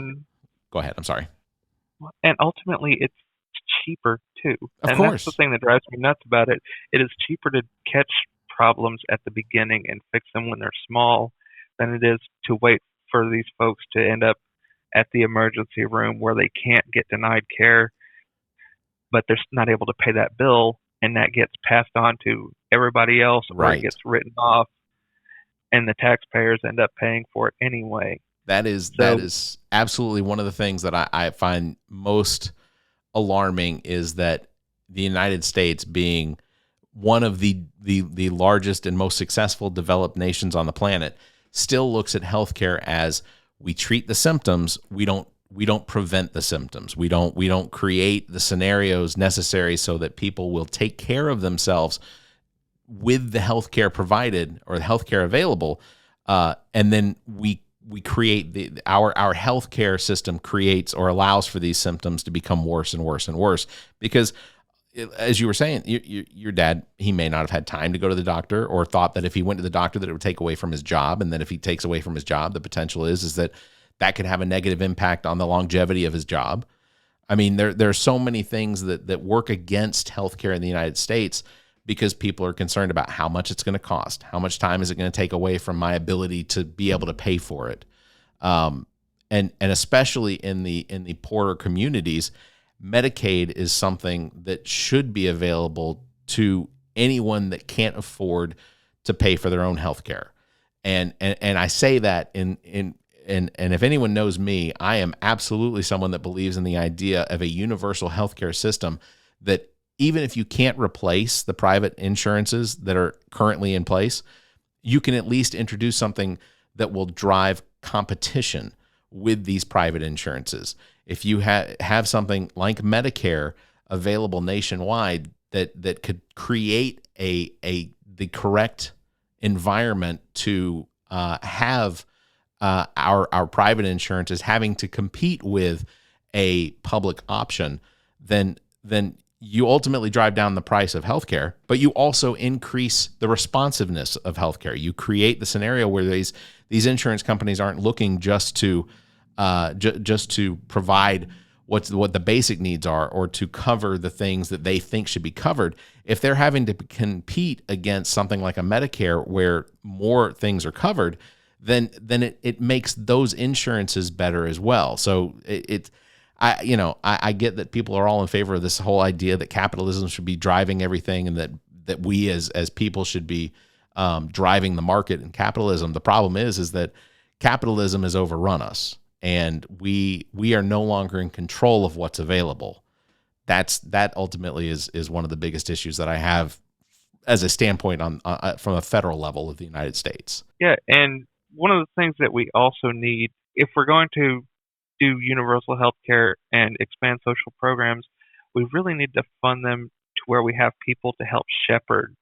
[SPEAKER 2] Go ahead. I'm sorry.
[SPEAKER 3] And ultimately, it's cheaper too.
[SPEAKER 2] Of
[SPEAKER 3] and
[SPEAKER 2] course.
[SPEAKER 3] That's the thing that drives me nuts about it. It is cheaper to catch problems at the beginning and fix them when they're small than it is to wait for these folks to end up at the emergency room where they can't get denied care, but they're not able to pay that bill, and that gets passed on to everybody else, or
[SPEAKER 2] Right.
[SPEAKER 3] it gets written off, and the taxpayers end up paying for it anyway.
[SPEAKER 2] That is absolutely one of the things that I find most alarming, is that the United States, being one of the largest and most successful developed nations on the planet, still looks at healthcare as, we treat the symptoms, we don't prevent the symptoms. We don't create the scenarios necessary so that people will take care of themselves with the healthcare provided or the healthcare available, and then we create our healthcare system creates or allows for these symptoms to become worse and worse and worse. Because, as you were saying, your dad, he may not have had time to go to the doctor, or thought that if he went to the doctor that it would take away from his job, and then if he takes away from his job, the potential is that could have a negative impact on the longevity of his job. I mean, there are so many things that work against healthcare in the United States, because people are concerned about how much it's going to cost, how much time is it going to take away from my ability to be able to pay for it, and especially in the poorer communities, Medicaid is something that should be available to anyone that can't afford to pay for their own health care. And I say that and if anyone knows me, I am absolutely someone that believes in the idea of a universal healthcare system, that even if you can't replace the private insurances that are currently in place, you can at least introduce something that will drive competition with these private insurances. If you have something like Medicare available nationwide that could create the correct environment to have our private insurances having to compete with a public option, then you ultimately drive down the price of healthcare, but you also increase the responsiveness of healthcare. You create the scenario where these insurance companies aren't looking just to provide what the basic needs are, or to cover the things that they think should be covered. If they're having to compete against something like a Medicare where more things are covered, then it makes those insurances better as well. So I get that people are all in favor of this whole idea that capitalism should be driving everything, and that we as people should be driving the market and capitalism. The problem is that capitalism has overrun us, and we are no longer in control of what's available. That ultimately is one of the biggest issues that I have as a standpoint on from a federal level of the United States.
[SPEAKER 3] Yeah, and one of the things that we also need, if we're going to do universal health care and expand social programs, we really need to fund them to where we have people to help shepherd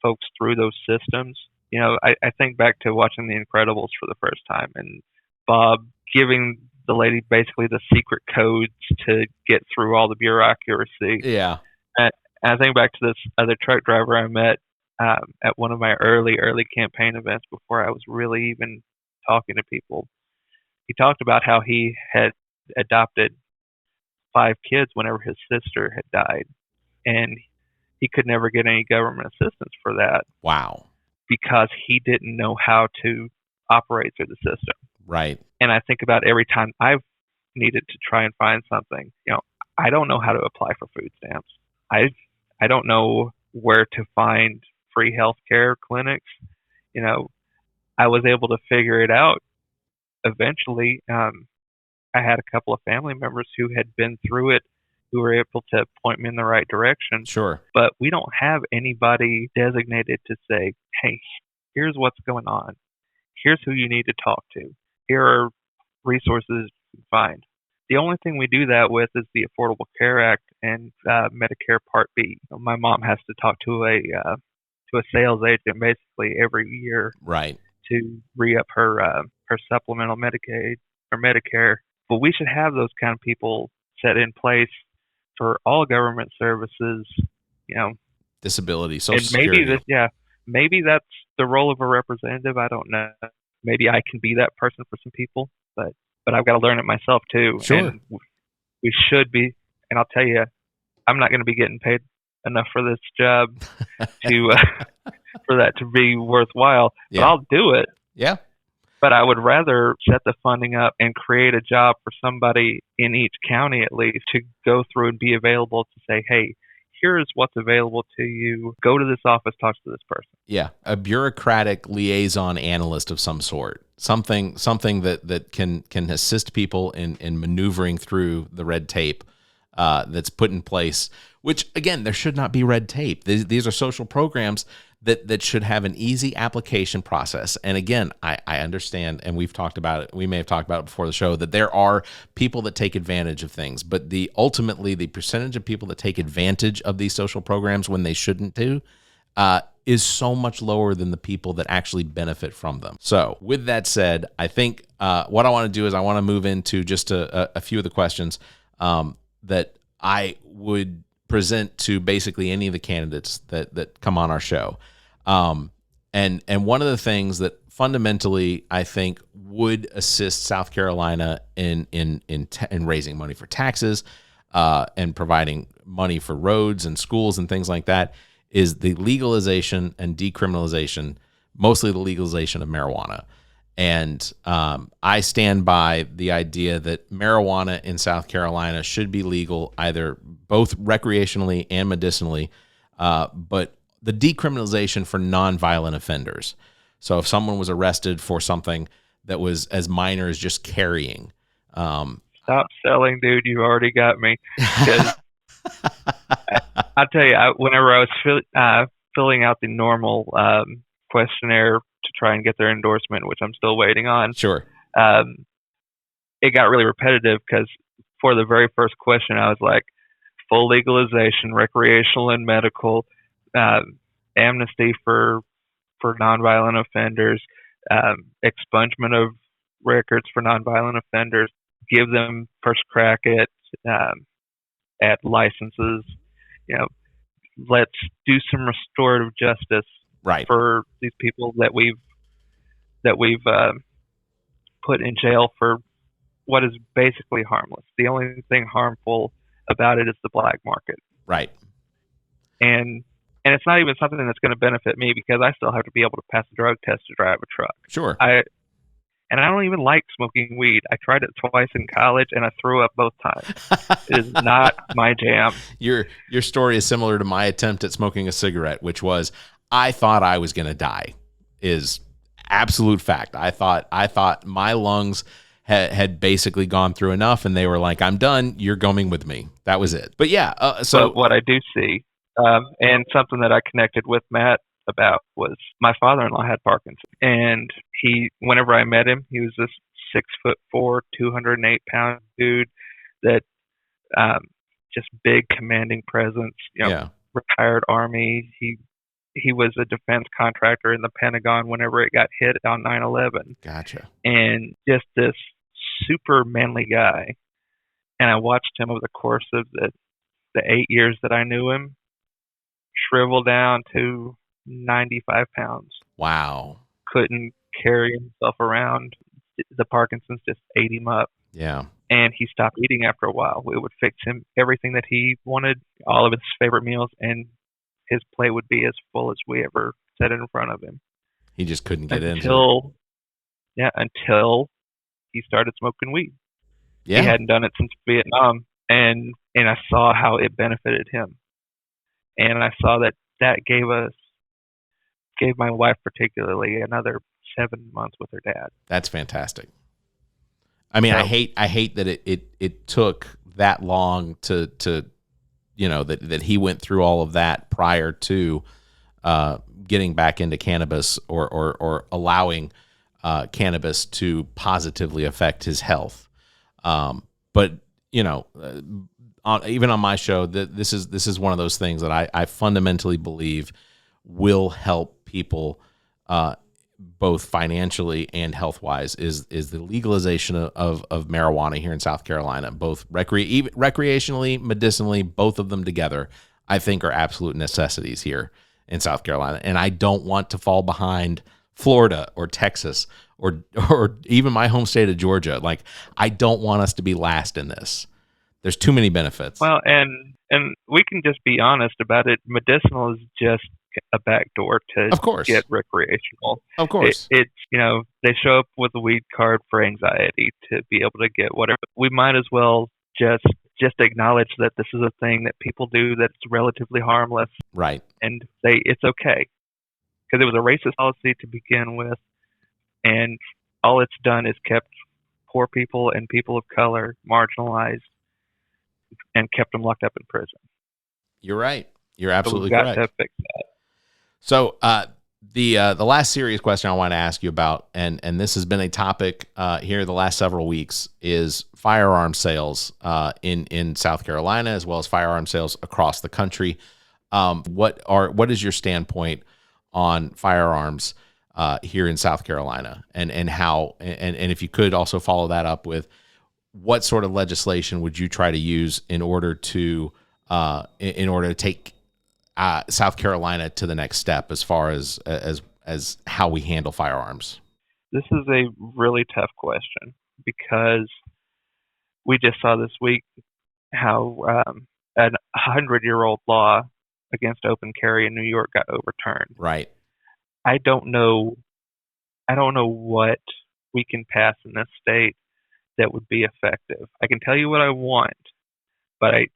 [SPEAKER 3] folks through those systems. I think back to watching The Incredibles for the first time, and Bob giving the lady basically the secret codes to get through all the bureaucracy.
[SPEAKER 2] Yeah.
[SPEAKER 3] And I think back to this other truck driver I met at one of my early campaign events before I was really even talking to people. He talked about how he had adopted 5 kids whenever his sister had died, and he could never get any government assistance for that.
[SPEAKER 2] Wow.
[SPEAKER 3] Because he didn't know how to operate through the system.
[SPEAKER 2] Right.
[SPEAKER 3] And I think about every time I've needed to try and find something, I don't know how to apply for food stamps. I don't know where to find free healthcare clinics. I was able to figure it out eventually. I had a couple of family members who had been through it who were able to point me in the right direction.
[SPEAKER 2] Sure.
[SPEAKER 3] But we don't have anybody designated to say, hey, here's what's going on. Here's who you need to talk to. Here are resources you can find. The only thing we do that with is the Affordable Care Act and Medicare Part B. My mom has to talk to a sales agent basically every year,
[SPEAKER 2] right,
[SPEAKER 3] to re-up her supplemental Medicaid or Medicare. But we should have those kind of people set in place for all government services.
[SPEAKER 2] Disability, Social
[SPEAKER 3] and maybe
[SPEAKER 2] Security.
[SPEAKER 3] maybe that's the role of a representative. I don't know. Maybe I can be that person for some people, but I've got to learn it myself too.
[SPEAKER 2] Sure.
[SPEAKER 3] And we should be. And I'll tell you, I'm not going to be getting paid enough for this job to for that to be worthwhile.
[SPEAKER 2] Yeah.
[SPEAKER 3] But I'll do it.
[SPEAKER 2] Yeah.
[SPEAKER 3] But I would rather set the funding up and create a job for somebody in each county at least to go through and be available to say, hey, here's what's available to you. Go to this office, talk to this person.
[SPEAKER 2] Yeah, a bureaucratic liaison analyst of some sort. Something that can assist people in maneuvering through the red tape that's put in place, which, again, there should not be red tape. These are social programs that should have an easy application process. And again, I understand, and we've talked about it, we may have talked about it before the show, that there are people that take advantage of things, but ultimately the percentage of people that take advantage of these social programs when they shouldn't do is so much lower than the people that actually benefit from them. So with that said, I think what I want to do is I want to move into just a few of the questions that I would present to basically any of the candidates that come on our show. And one of the things that fundamentally I think would assist South Carolina in raising money for taxes and providing money for roads and schools and things like that is the legalization and decriminalization, mostly the legalization of marijuana. And I stand by the idea that marijuana in South Carolina should be legal, either both recreationally and medicinally, but the decriminalization for nonviolent offenders. So if someone was arrested for something that was as minor as just carrying.
[SPEAKER 3] Stop selling, dude. You already got me. 'Cause I'll tell you, whenever I was filling out the normal questionnaire to try and get their endorsement, which I'm still waiting on.
[SPEAKER 2] Sure.
[SPEAKER 3] It got really repetitive because for the very first question, I was like, full legalization, recreational and medical, amnesty for nonviolent offenders, expungement of records for nonviolent offenders, give them first crack at licenses. Let's do some restorative justice.
[SPEAKER 2] Right.
[SPEAKER 3] For these people that we've put in jail for what is basically harmless. The only thing harmful about it is the black market.
[SPEAKER 2] Right.
[SPEAKER 3] And it's not even something that's going to benefit me because I still have to be able to pass a drug test to drive a truck.
[SPEAKER 2] Sure.
[SPEAKER 3] I don't even like smoking weed. I tried it twice in college and I threw up both times. It is not my jam.
[SPEAKER 2] Your story is similar to my attempt at smoking a cigarette, which was I thought I was going to die, is absolute fact. I thought my lungs had basically gone through enough, and they were like, "I'm done. You're going with me." That was it. But yeah,
[SPEAKER 3] But what I do see, and something that I connected with Matt about was my father-in-law had Parkinson's, and whenever I met him, he was this 6'4", 208-pound dude that just big, commanding presence. Retired Army. He was a defense contractor in the Pentagon whenever it got hit on 9/11.
[SPEAKER 2] Gotcha.
[SPEAKER 3] And just this super manly guy, and I watched him over the course of the 8 years that I knew him shrivel down to 95 pounds.
[SPEAKER 2] Wow.
[SPEAKER 3] Couldn't carry himself around. The Parkinson's just ate him up.
[SPEAKER 2] Yeah.
[SPEAKER 3] And he stopped eating after a while. We would fix him everything that he wanted, all of his favorite meals, and his plate would be as full as we ever set in front of him.
[SPEAKER 2] He just couldn't get into it.
[SPEAKER 3] Until he started smoking weed.
[SPEAKER 2] Yeah.
[SPEAKER 3] He hadn't done it since Vietnam, and I saw how it benefited him. And I saw that gave my wife particularly another 7 months with her dad.
[SPEAKER 2] That's fantastic. I mean, I hate that it took that long to that he went through all of that prior to getting back into cannabis or allowing cannabis to positively affect his health. But even on my show, this is one of those things that I fundamentally believe will help people both financially and health-wise is the legalization of marijuana here in South Carolina, both recreationally, medicinally, both of them together, I think are absolute necessities here in South Carolina. And I don't want to fall behind Florida or Texas or even my home state of Georgia. Like, I don't want us to be last in this. There's too many benefits.
[SPEAKER 3] Well, and we can just be honest about it. Medicinal is just a backdoor to get recreational.
[SPEAKER 2] Of course.
[SPEAKER 3] It's, they show up with a weed card for anxiety to be able to get whatever. We might as well just acknowledge that this is a thing that people do that's relatively harmless.
[SPEAKER 2] Right.
[SPEAKER 3] And say it's okay. Because it was a racist policy to begin with, and all it's done is kept poor people and people of color marginalized and kept them locked up in prison.
[SPEAKER 2] You're right. You're absolutely
[SPEAKER 3] so we've
[SPEAKER 2] correct.
[SPEAKER 3] got to fix that.
[SPEAKER 2] So the last serious question I want to ask you about, and this has been a topic here the last several weeks, is firearm sales in South Carolina as well as firearm sales across the country. What is your standpoint on firearms here in South Carolina, and how and if you could also follow that up with what sort of legislation would you try to use in order to take South Carolina to the next step as far as how we handle firearms?
[SPEAKER 3] This is a really tough question because we just saw this week how an 100-year-old law against open carry in New York got overturned.
[SPEAKER 2] Right.
[SPEAKER 3] I don't know what we can pass in this state that would be effective. I can tell you what I want, but I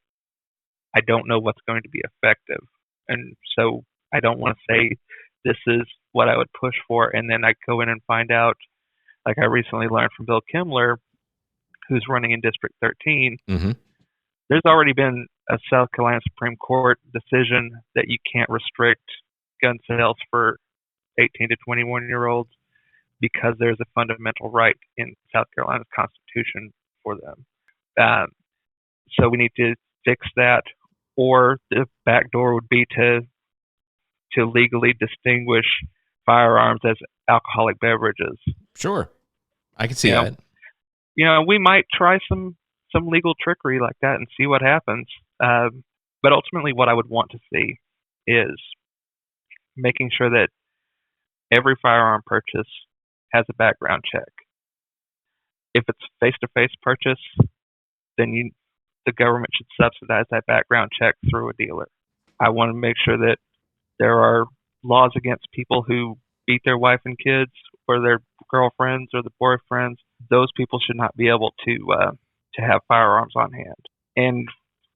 [SPEAKER 3] don't know what's going to be effective. And so I don't want to say this is what I would push for, and then I go in and find out, like I recently learned from Bill Kimler, who's running in District 13,
[SPEAKER 2] mm-hmm.
[SPEAKER 3] There's already been a South Carolina Supreme Court decision that you can't restrict gun sales for 18 to 21-year-olds because there's a fundamental right in South Carolina's Constitution for them. So we need to fix that. Or the back door would be to legally distinguish firearms as alcoholic beverages.
[SPEAKER 2] Sure, I can see that.
[SPEAKER 3] We might try some legal trickery like that and see what happens. But ultimately, what I would want to see is making sure that every firearm purchase has a background check. If it's face-to-face purchase, then the government should subsidize that background check through a dealer. I want to make sure that there are laws against people who beat their wife and kids or their girlfriends or the boyfriends. Those people should not be able to have firearms on hand. And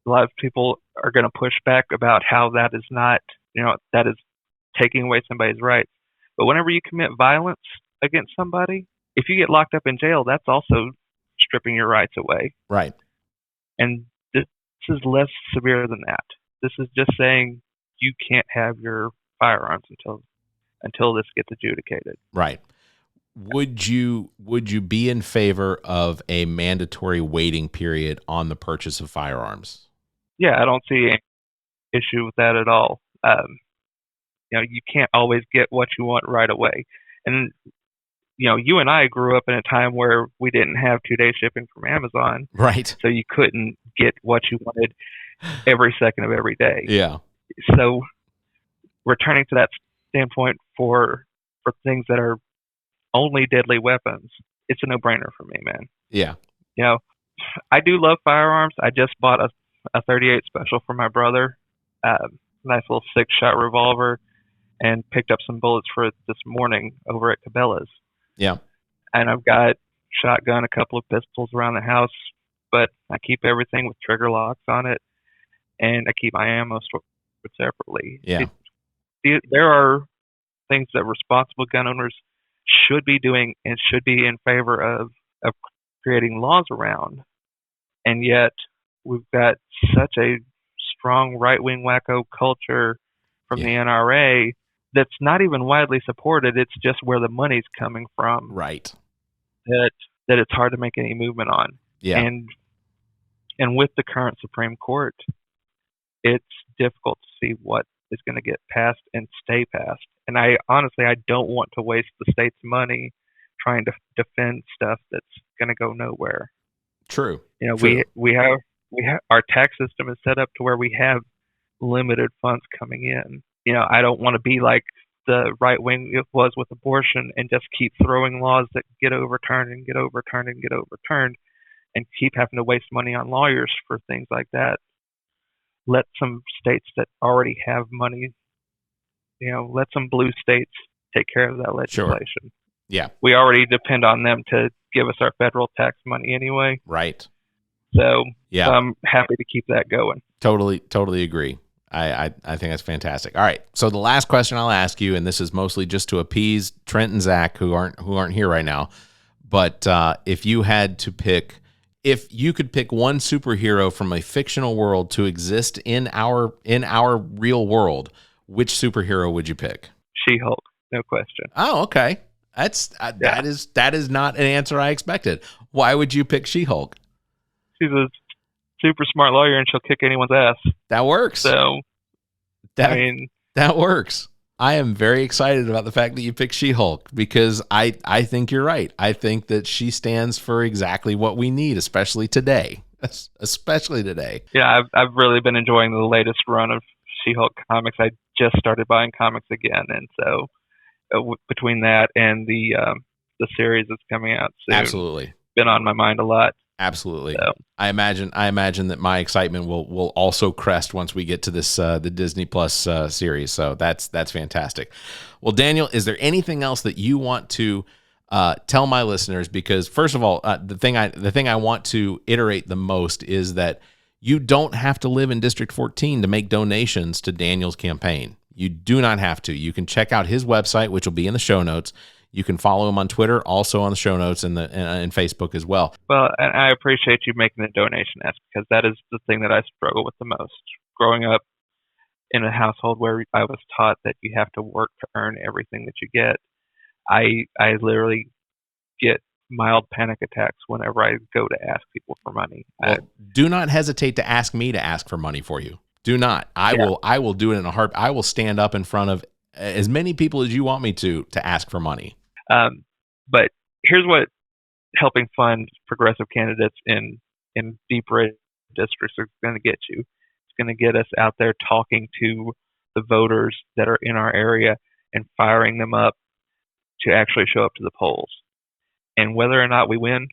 [SPEAKER 3] a lot of people are going to push back about how that is not, that is taking away somebody's rights. But whenever you commit violence against somebody, if you get locked up in jail, that's also stripping your rights away.
[SPEAKER 2] Right.
[SPEAKER 3] And this is less severe than that. This is just saying you can't have your firearms until this gets adjudicated.
[SPEAKER 2] Right. Would you be in favor of a mandatory waiting period on the purchase of firearms?
[SPEAKER 3] Yeah, I don't see any issue with that at all. You can't always get what you want right away. And you and I grew up in a time where we didn't have 2-day shipping from Amazon.
[SPEAKER 2] Right.
[SPEAKER 3] So you couldn't get what you wanted every second of every day.
[SPEAKER 2] Yeah.
[SPEAKER 3] So returning to that standpoint for things that are only deadly weapons, it's a no-brainer for me, man.
[SPEAKER 2] Yeah.
[SPEAKER 3] I do love firearms. I just bought a 38 special for my brother, nice little 6-shot revolver, and picked up some bullets for it this morning over at Cabela's.
[SPEAKER 2] Yeah.
[SPEAKER 3] And I've got shotgun, a couple of pistols around the house, but I keep everything with trigger locks on it, and I keep my ammo stored separately.
[SPEAKER 2] Yeah.
[SPEAKER 3] There are things that responsible gun owners should be doing and should be in favor of creating laws around, and yet we've got such a strong right-wing wacko culture from the NRA that's not even widely supported. It's just where the money's coming from.
[SPEAKER 2] Right.
[SPEAKER 3] That it's hard to make any movement on.
[SPEAKER 2] Yeah.
[SPEAKER 3] And with the current Supreme Court, it's difficult to see what is going to get passed and stay passed. And I don't want to waste the state's money trying to defend stuff that's going to go nowhere.
[SPEAKER 2] True.
[SPEAKER 3] True. we have our tax system is set up to where we have limited funds coming in. I don't want to be like the right wing was with abortion and just keep throwing laws that get overturned and get overturned and get overturned and keep having to waste money on lawyers for things like that. Let some states that already have money, let some blue states take care of that legislation.
[SPEAKER 2] Sure. Yeah.
[SPEAKER 3] We already depend on them to give us our federal tax money anyway.
[SPEAKER 2] Right.
[SPEAKER 3] So
[SPEAKER 2] yeah,
[SPEAKER 3] I'm happy to keep that going.
[SPEAKER 2] Totally agree. I think that's fantastic. All right. So the last question I'll ask you, and this is mostly just to appease Trent and Zach who aren't here right now, but if you could pick one superhero from a fictional world to exist in our real world, which superhero would you pick?
[SPEAKER 3] She-Hulk, no question.
[SPEAKER 2] Oh, okay. That is not an answer I expected. Why would you pick She-Hulk?
[SPEAKER 3] She's a super smart lawyer and she'll kick anyone's ass.
[SPEAKER 2] That works.
[SPEAKER 3] So,
[SPEAKER 2] that works. I am very excited about the fact that you picked She-Hulk because I think you're right. I think that she stands for exactly what we need, especially today. Yeah,
[SPEAKER 3] I've really been enjoying the latest run of She-Hulk comics. I just started buying comics again, and so between that and the series that's coming out soon,
[SPEAKER 2] absolutely
[SPEAKER 3] been on my mind a lot.
[SPEAKER 2] Absolutely.
[SPEAKER 3] So.
[SPEAKER 2] I imagine that my excitement will also crest once we get to this the Disney Plus series. So that's fantastic. Well, Daniel, is there anything else that you want to tell my listeners? Because first of all, the thing I want to iterate the most is that you don't have to live in District 14 to make donations to Daniel's campaign. You do not have to. You can check out his website, which will be in the show notes. You can follow him on Twitter, also on the show notes, and Facebook as well.
[SPEAKER 3] Well, and I appreciate you making the donation ask, because that is the thing that I struggle with the most. Growing up in a household where I was taught that you have to work to earn everything that you get, I literally get mild panic attacks whenever I go to ask people for money.
[SPEAKER 2] Well, do not hesitate to ask me to ask for money for you. Do not. I will do it in a heart. I will stand up in front of as many people as you want me to ask for money.
[SPEAKER 3] But here's what helping fund progressive candidates in deep red districts is going to get you. It's going to get us out there talking to the voters that are in our area and firing them up to actually show up to the polls. And whether or not we win,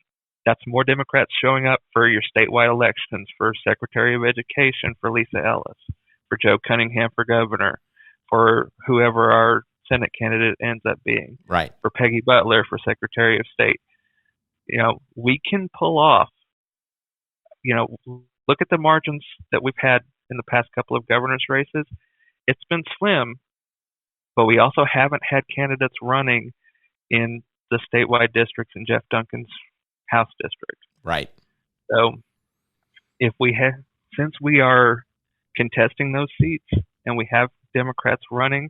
[SPEAKER 3] that's more Democrats showing up for your statewide elections, for Secretary of Education, for Lisa Ellis, for Joe Cunningham for governor, for whoever our Senate candidate ends up being,
[SPEAKER 2] right?
[SPEAKER 3] For Peggy Butler for Secretary of State. We can pull off, look at the margins that we've had in the past couple of governor's races. It's been slim, but we also haven't had candidates running in the statewide districts in Jeff Duncan's House district.
[SPEAKER 2] Right.
[SPEAKER 3] So since we are contesting those seats and we have Democrats running,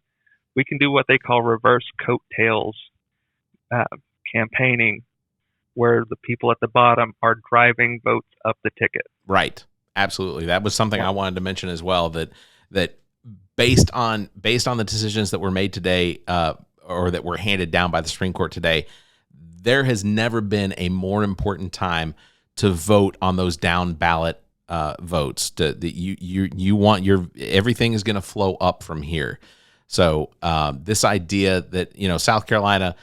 [SPEAKER 3] we can do what they call reverse coattails campaigning, where the people at the bottom are driving votes up the ticket.
[SPEAKER 2] Right. Absolutely. That was something I wanted to mention as well, that based on the decisions that were made today, or that were handed down by the Supreme Court today, there has never been a more important time to vote on those down ballot votes. You want everything is going to flow up from here. So this idea that, South Carolina,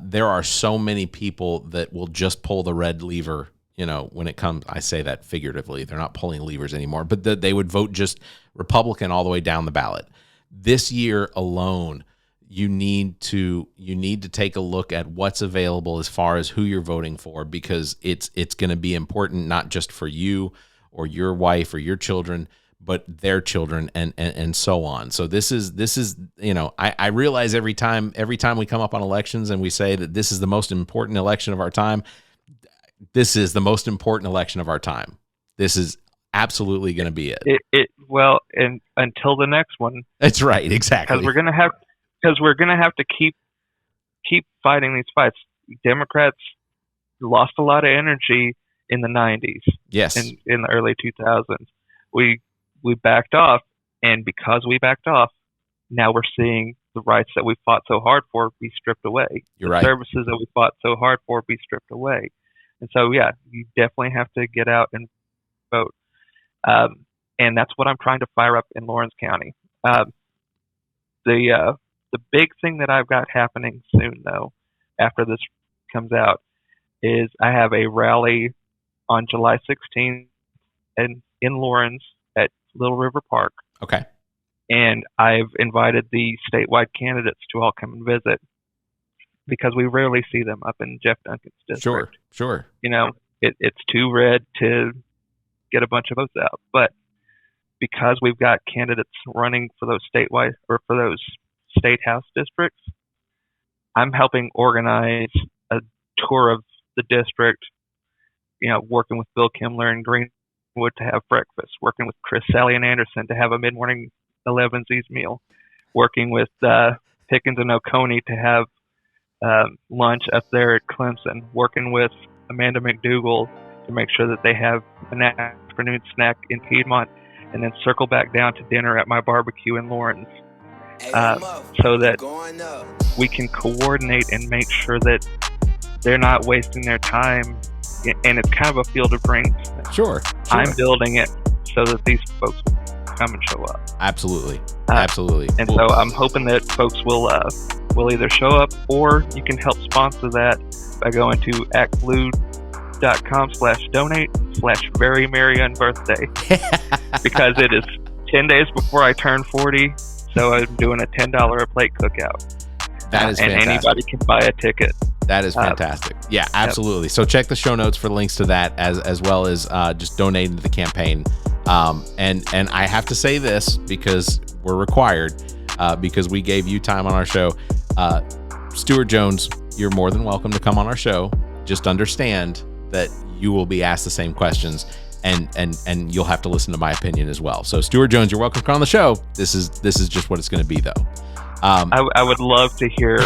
[SPEAKER 2] there are so many people that will just pull the red lever, when it comes, I say that figuratively, they're not pulling levers anymore, but they would vote just Republican all the way down the ballot. This year alone, you need to take a look at what's available as far as who you're voting for, because it's going to be important, not just for you or your wife or your children, but their children and so on. So this is I realize every time we come up on elections and we say that this is the most important election of our time, this is the most important election of our time. This is absolutely going to be it.
[SPEAKER 3] Well, and until the next one.
[SPEAKER 2] That's right, exactly.
[SPEAKER 3] Because we're going to have to keep fighting these fights. Democrats lost a lot of energy in the 90s.
[SPEAKER 2] Yes.
[SPEAKER 3] In the early 2000s. We backed off, and because we backed off, now we're seeing the rights that we fought so hard for be stripped away.
[SPEAKER 2] You're right.
[SPEAKER 3] The services that we fought so hard for be stripped away. And so, yeah, you definitely have to get out and vote. And that's what I'm trying to fire up in Lawrence County. The big thing that I've got happening soon, though, after this comes out, is I have a rally on July 16th in Lawrence at Little River Park.
[SPEAKER 2] Okay. And
[SPEAKER 3] I've invited the statewide candidates to all come and visit, because we rarely see them up in Jeff Duncan's district.
[SPEAKER 2] Sure.
[SPEAKER 3] It's too red to get a bunch of votes out. But because we've got candidates running for those statewide or for those state house districts, I'm helping organize a tour of the district, working with Bill Kimler in Greenwood to have breakfast, working with Chris, Sally, and Anderson to have a mid-morning 11Z's meal, working with Pickens and Oconee to have lunch up there at Clemson, working with Amanda McDougall to make sure that they have an afternoon snack in Piedmont, and then circle back down to dinner at my barbecue in Lawrence, so that we can coordinate and make sure that they're not wasting their time. And it's kind of a field of dreams.
[SPEAKER 2] Sure.
[SPEAKER 3] I'm building it so that these folks come and show up.
[SPEAKER 2] Absolutely.
[SPEAKER 3] And so I'm hoping that folks will either show up, or you can help sponsor that by going to actblue.com/donate/very merry unbirthday, because it is 10 days before I turn 40, so I'm doing a $10 a plate cookout.
[SPEAKER 2] That is fantastic.
[SPEAKER 3] And anybody can buy a ticket.
[SPEAKER 2] That is fantastic. Yeah, absolutely. Yep. So check the show notes for links to that, as well as just donating to the campaign. And I have to say this, because we're required, because we gave you time on our show. Stuart Jones, you're more than welcome to come on our show. Just understand that you will be asked the same questions, and you'll have to listen to my opinion as well. So Stuart Jones, you're welcome to come on the show. This is just what it's going to be, though.
[SPEAKER 3] I would love to hear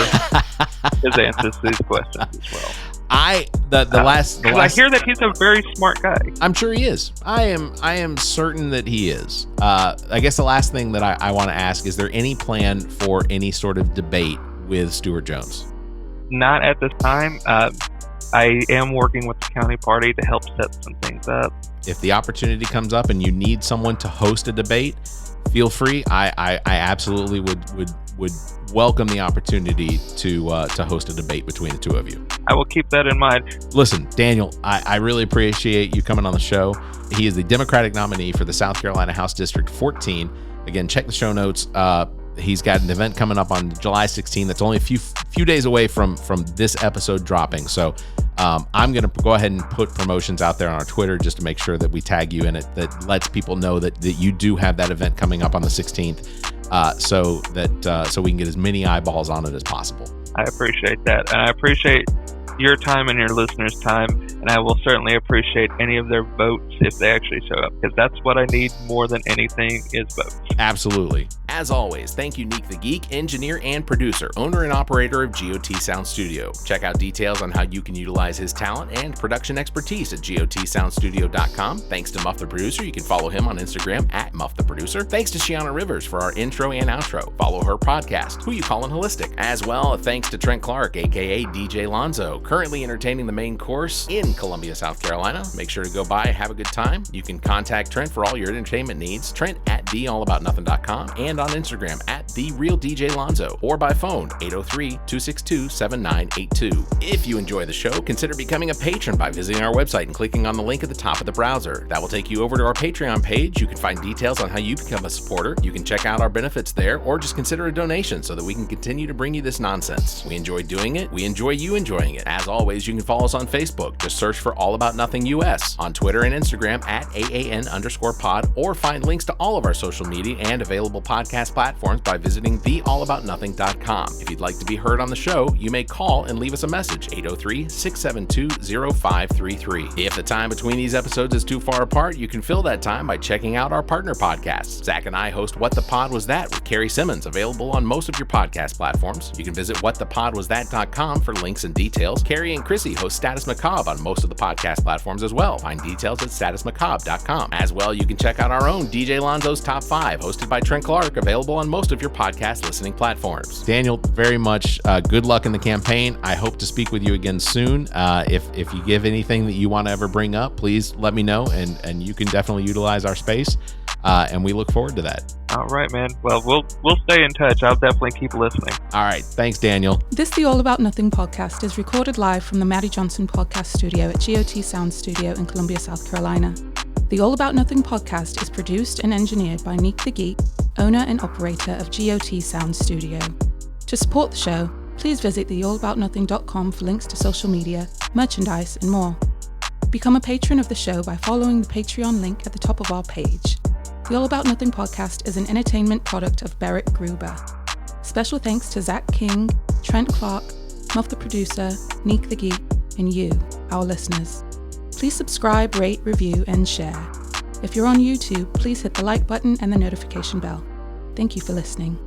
[SPEAKER 3] his answers to these questions as well.
[SPEAKER 2] I hear that
[SPEAKER 3] he's a very smart guy.
[SPEAKER 2] I'm sure he is. I am certain that he is. I guess the last thing that I want to ask, is there any plan for any sort of debate with Stuart Jones?
[SPEAKER 3] Not at this time. I am working with the county party to help set some things up.
[SPEAKER 2] If the opportunity comes up and you need someone to host a debate, feel free. I absolutely would welcome the opportunity to host a debate between the two of you.
[SPEAKER 3] I will keep that in mind.
[SPEAKER 2] Listen, Daniel, I really appreciate you coming on the show. He is the Democratic nominee for the South Carolina House District 14. Again, check the show notes. He's got an event coming up on July 16th. That's only a few days away from this episode dropping. So I'm going to go ahead and put promotions out there on our Twitter just to make sure that we tag you in it. That lets people know that you do have that event coming up on the 16th, so we can get as many eyeballs on it as possible.
[SPEAKER 3] I appreciate that, and I appreciate your time and your listeners' time, and I will certainly appreciate any of their votes if they actually show up, because that's what I need more than anything is votes.
[SPEAKER 2] Absolutely. As always, thank you Neek the Geek, engineer and producer, owner and operator of GOT Sound Studio. Check out details on how you can utilize his talent and production expertise at gotsoundstudio.com. Thanks to Muff the Producer. You can follow him on Instagram at Muff the Producer. Thanks to Shiana Rivers for our intro and outro. Follow her podcast, Who You Callin' Holistic. As well, thanks to Trent Clark, aka DJ Lonzo, currently entertaining the main course in Columbia, South Carolina. Make sure to go by, have a good time. You can contact Trent for all your entertainment needs. Trent at theallaboutnothing.com and on Instagram at TheRealDJLonzo or by phone 803-262-7982. If you enjoy the show, consider becoming a patron by visiting our website and clicking on the link at the top of the browser. That will take you over to our Patreon page. You can find details on how you become a supporter. You can check out our benefits there or just consider a donation so that we can continue to bring you this nonsense. We enjoy doing it. We enjoy you enjoying it. As always, you can follow us on Facebook. Just search for All About Nothing US, on Twitter and Instagram at AAN_pod, or find links to all of our social media and available podcast platforms by visiting theallaboutnothing.com. If you'd like to be heard on the show, you may call and leave us a message, 803-672-0533. If the time between these episodes is too far apart, you can fill that time by checking out our partner podcasts. Zach and I host What the Pod Was That with Carrie Simmons, available on most of your podcast platforms. You can visit whatthepodwasthat.com for links and details. Carrie and Chrissy host Status Macabre on most of the podcast platforms as well. Find details at statusmacabre.com. As well, you can check out our own DJ Lonzo's Top 5, hosted by Trent Clark, available on most of your podcast listening platforms. Daniel, very much good luck in the campaign. I hope to speak with you again soon. If you give anything that you want to ever bring up, please let me know, and you can definitely utilize our space, and we look forward to that.
[SPEAKER 3] All right, man. Well, we'll stay in touch. I'll definitely keep listening.
[SPEAKER 2] All right. Thanks, Daniel.
[SPEAKER 1] This The All About Nothing podcast is recorded live from the Maddie Johnson podcast studio at GOT Sound Studio in Columbia, South Carolina. The All About Nothing podcast is produced and engineered by Neek the Geek, owner and operator of GOT Sound Studio. To support the show, please visit theallaboutnothing.com for links to social media, merchandise, and more. Become a patron of the show by following the Patreon link at the top of our page. The All About Nothing podcast is an entertainment product of Barrett Gruber. Special thanks to Zach King, Trent Clark, Muff the Producer, Neek the Geek, and you, our listeners. Please subscribe, rate, review, and share. If you're on YouTube, please hit the like button and the notification bell. Thank you for listening.